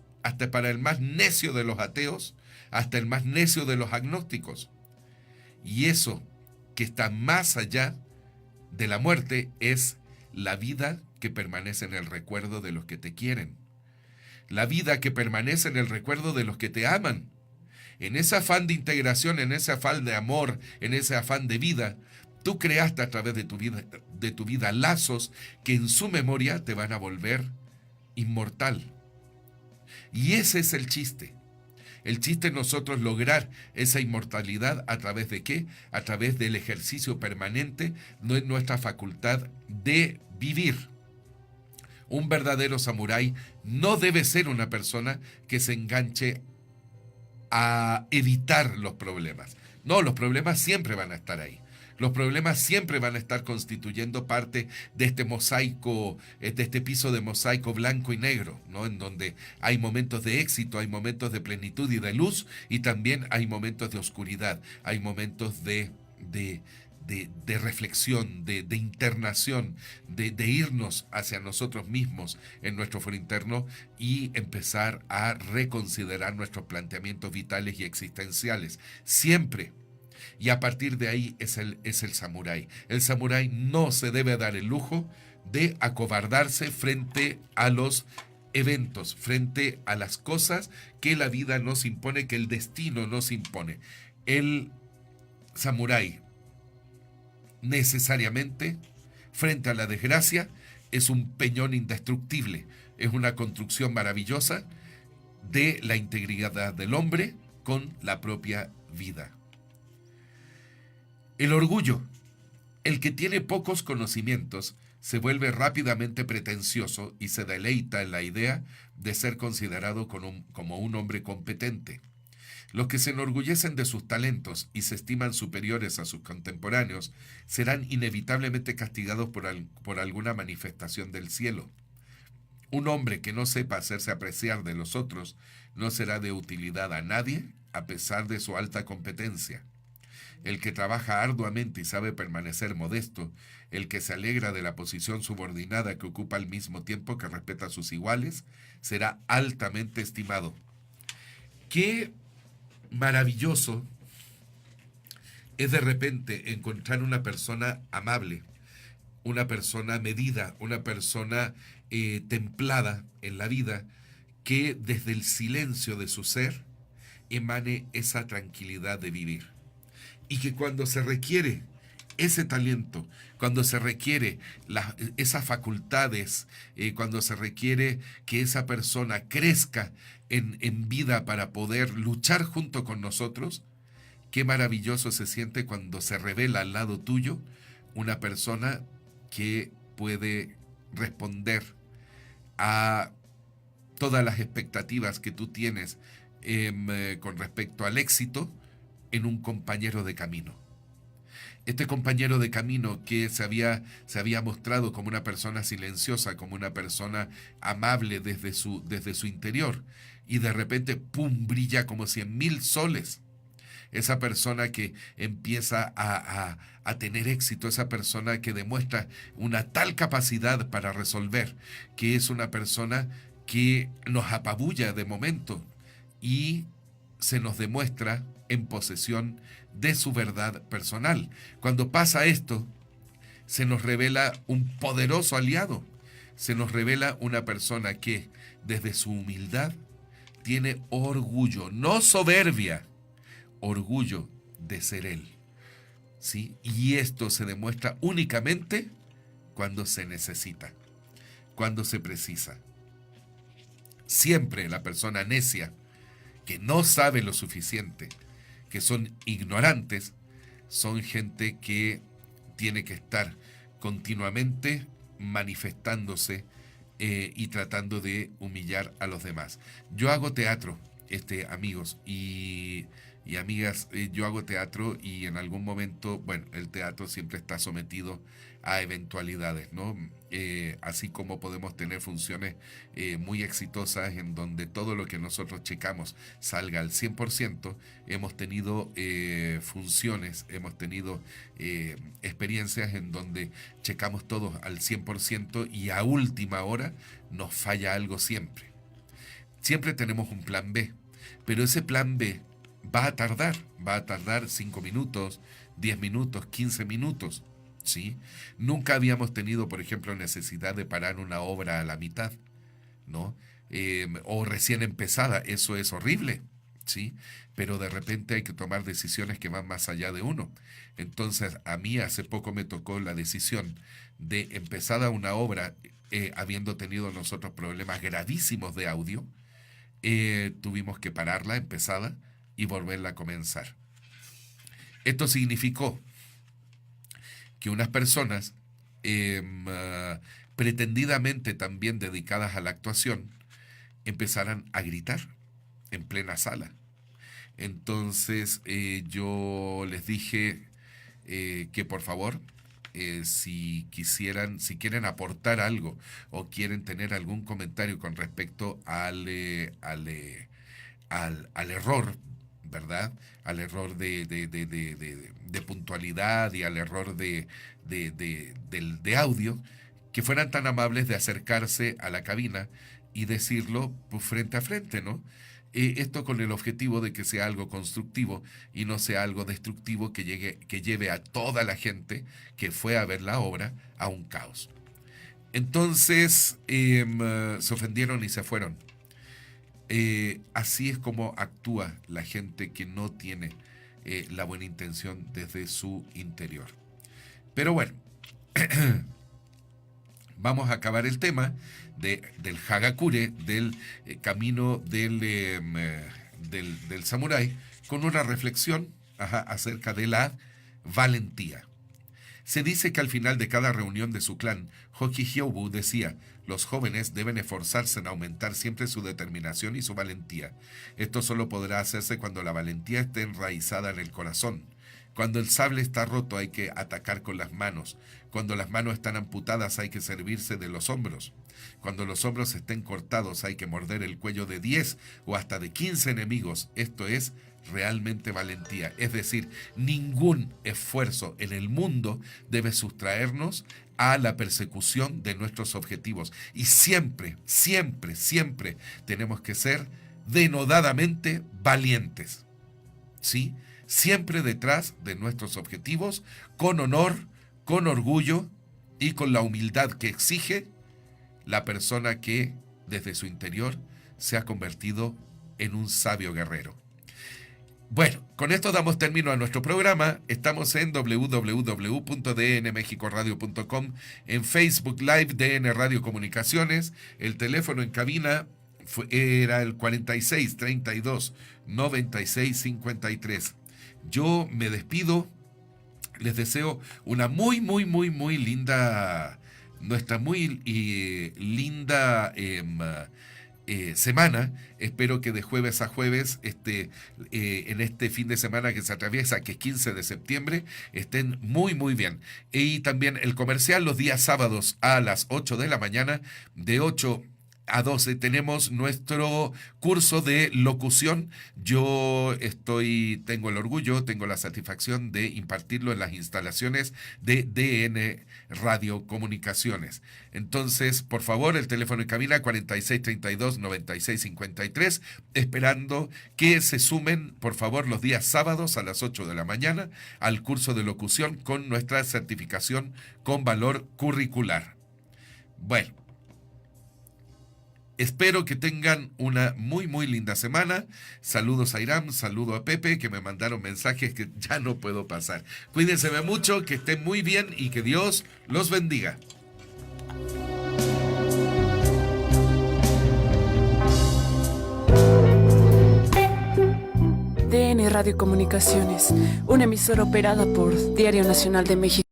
necio de los ateos, hasta el más necio de los agnósticos. Y eso que está más allá de la muerte es la vida que permanece en el recuerdo de los que te quieren. La vida que permanece en el recuerdo de los que te aman. En ese afán de integración, en ese afán de amor, en ese afán de vida, tú creaste a través de tu vida lazos que en su memoria te van a volver inmortal. Y ese es el chiste. El chiste es nosotros lograr esa inmortalidad ¿a través de qué? A través del ejercicio permanente de nuestra facultad de vivir. Un verdadero samurái no debe ser una persona que se enganche a evitar los problemas. No, los problemas siempre van a estar ahí. Los problemas siempre van a estar constituyendo parte de este mosaico, de este piso de mosaico blanco y negro, ¿no? En donde hay momentos de éxito, hay momentos de plenitud y de luz, y también hay momentos de oscuridad, hay momentos de reflexión, de internación, de irnos hacia nosotros mismos en nuestro foro interno y empezar a reconsiderar nuestros planteamientos vitales y existenciales. Siempre. Y a partir de ahí es el samurái. El samurái no se debe dar el lujo de acobardarse frente a los eventos, frente a las cosas que la vida nos impone, que el destino nos impone. El samurái necesariamente, frente a la desgracia, es un peñón indestructible. Es una construcción maravillosa de la integridad del hombre con la propia vida. El orgullo. El que tiene pocos conocimientos se vuelve rápidamente pretencioso y se deleita en la idea de ser considerado como un hombre competente. Los que se enorgullecen de sus talentos y se estiman superiores a sus contemporáneos serán inevitablemente castigados por alguna manifestación del cielo. Un hombre que no sepa hacerse apreciar de los otros no será de utilidad a nadie a pesar de su alta competencia. El que trabaja arduamente y sabe permanecer modesto, el que se alegra de la posición subordinada que ocupa al mismo tiempo que respeta a sus iguales, será altamente estimado. Qué maravilloso es de repente encontrar una persona amable, una persona medida, una persona templada en la vida, que desde el silencio de su ser emane esa tranquilidad de vivir. Y que cuando se requiere ese talento, cuando se requiere esas facultades, cuando se requiere que esa persona crezca en vida para poder luchar junto con nosotros, qué maravilloso se siente cuando se revela al lado tuyo una persona que puede responder a todas las expectativas que tú tienes con respecto al éxito en un compañero de camino. Este compañero de camino que se había mostrado como una persona silenciosa, como una persona amable desde su interior, y de repente, ¡pum!, brilla como 100.000 soles. Esa persona que empieza a tener éxito, esa persona que demuestra una tal capacidad para resolver, que es una persona que nos apabulla de momento y se nos demuestra en posesión de su verdad personal. Cuando pasa esto, se nos revela un poderoso aliado, se nos revela una persona que desde su humildad tiene orgullo, no soberbia, orgullo de ser él, ¿sí? Y esto se demuestra únicamente cuando se necesita, cuando se precisa. Siempre la persona necia, que no sabe lo suficiente, que son ignorantes, son gente que tiene que estar continuamente manifestándose y tratando de humillar a los demás. Yo hago teatro, amigos y amigas, yo hago teatro y en algún momento, bueno, el teatro siempre está sometido a eventualidades, ¿no? Así como podemos tener funciones muy exitosas en donde todo lo que nosotros checamos salga al 100%, hemos tenido funciones, hemos tenido experiencias en donde checamos todos al 100% y a última hora nos falla algo siempre. Siempre tenemos un plan B, pero ese plan B va a tardar 5 minutos, 10 minutos, 15 minutos, ¿sí? Nunca habíamos tenido, por ejemplo, necesidad de parar una obra a la mitad, ¿no? O recién empezada, eso es horrible, ¿sí? Pero de repente hay que tomar decisiones que van más allá de uno. Entonces, a mí hace poco me tocó la decisión de empezada una obra, habiendo tenido nosotros problemas gravísimos de audio, tuvimos que pararla empezada y volverla a comenzar. Esto significó que unas personas pretendidamente también dedicadas a la actuación empezaran a gritar en plena sala. Entonces yo les dije que por favor, si quieren aportar algo o quieren tener algún comentario con respecto al error, ¿verdad? Al error de puntualidad y al error de audio, que fueran tan amables de acercarse a la cabina y decirlo pues, frente a frente, ¿no? Esto con el objetivo de que sea algo constructivo y no sea algo destructivo que lleve a toda la gente que fue a ver la obra a un caos. Entonces se ofendieron y se fueron. Así es como actúa la gente que no tiene la buena intención desde su interior. Pero bueno, vamos a acabar el tema del Hagakure, del camino del samurái, con una reflexión acerca de la valentía. Se dice que al final de cada reunión de su clan, Hoki Hyobu decía: los jóvenes deben esforzarse en aumentar siempre su determinación y su valentía. Esto solo podrá hacerse cuando la valentía esté enraizada en el corazón. Cuando el sable está roto hay que atacar con las manos. Cuando las manos están amputadas hay que servirse de los hombros. Cuando los hombros estén cortados hay que morder el cuello de 10 o hasta de 15 enemigos. Esto es realmente valentía. Es decir, ningún esfuerzo en el mundo debe sustraernos a la persecución de nuestros objetivos. Y siempre, siempre, siempre tenemos que ser denodadamente valientes, ¿sí? Siempre detrás de nuestros objetivos, con honor, con orgullo y con la humildad que exige la persona que desde su interior se ha convertido en un sabio guerrero. Bueno, con esto damos término a nuestro programa. Estamos en www.dnmexicoradio.com, en Facebook Live DN Radio Comunicaciones. El teléfono en cabina era el 46 32 96 53. Yo me despido. Les deseo una muy linda, linda semana. Espero que de jueves a jueves, en este fin de semana que se atraviesa, que es 15 de septiembre, estén muy bien. Y también el comercial los días sábados a las 8 de la mañana, de 8 a 12 tenemos nuestro curso de locución. Yo tengo el orgullo, tengo la satisfacción de impartirlo en las instalaciones de DN Radio Comunicaciones. Entonces, por favor, el teléfono en cabina 4632-9653, esperando que se sumen, por favor, los días sábados a las 8 de la mañana al curso de locución con nuestra certificación con valor curricular. Bueno, espero que tengan una muy linda semana. Saludos a Iram, saludo a Pepe, que me mandaron mensajes que ya no puedo pasar. Cuídense mucho, que estén muy bien y que Dios los bendiga. DN Radio Comunicaciones, una emisora operada por Diario Nacional de México.